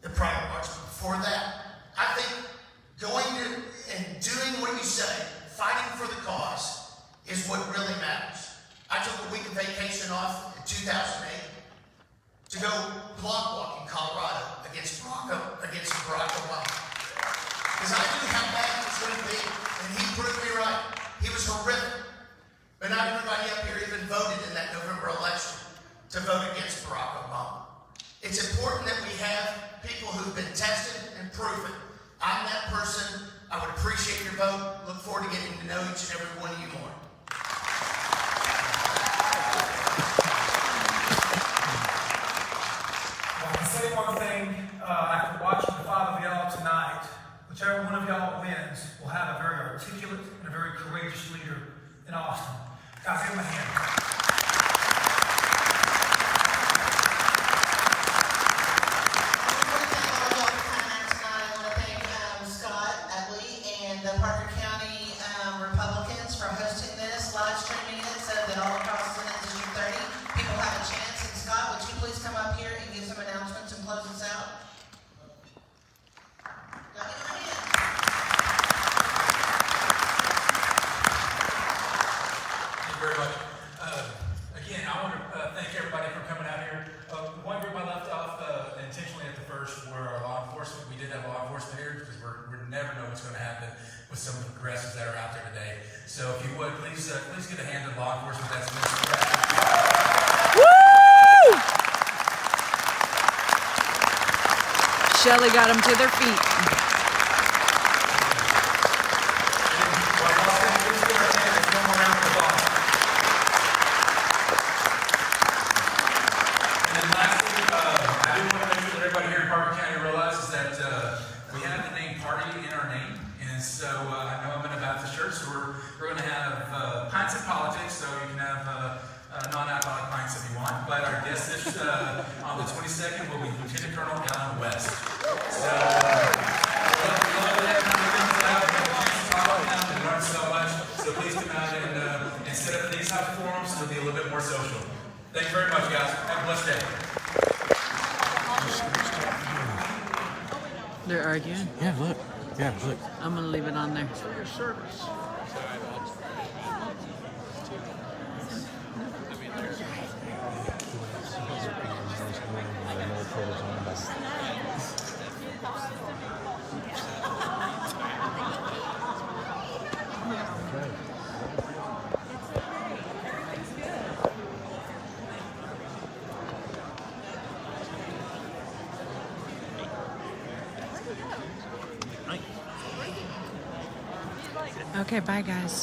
the prior March, but before that. I think going to and doing what you say, fighting for the cause, is what really matters. I took a week of vacation off in 2008 to go block walk in Colorado against Barack Obama. Because I knew how bad it was going to be, and he proved me right. He was horrific. But not everybody up here even voted in that November election to vote against Barack Obama. It's important that we have people who've been tested and proven. I'm that person. I would appreciate your vote. Look forward to getting to know each and every one of you more. Well, I can say one thing, after watching the 5 of y'all tonight, whichever one of y'all wins will have a very articulate and a very courageous leader in Austin. Guys, give him a hand. The Parker County Republicans for hosting this, live streaming it, so that all across Senate District 30 people have a chance. And Scott, would you please come up here and give some announcements and close us out? Thank you very much. Again, I want to thank everybody for coming out here. The one group I left off intentionally at the first were our law enforcement. We did have law enforcement here because we never know what's going to happen with some of the progressives that are out there today. So if you would, please get a hand to law enforcement. That's Mr. Woo! Shelley got them to their feet. And then lastly, I do want to make sure that everybody here in Parker County realizes that we have the name party in our name. And so I know I'm in a Baptist church, so we're going to have pints of politics, so you can have non-alcoholic pints if you want. But our guest on the 22nd will be Lieutenant Colonel Alan West. So so much. So please come out and sit up in these type of forums. It'll be a little bit more social. Thank you very much, guys. Have a blessed day. They're arguing. Yeah, look. Yeah, look. I'm gonna leave it on there. For your service. Okay, bye guys.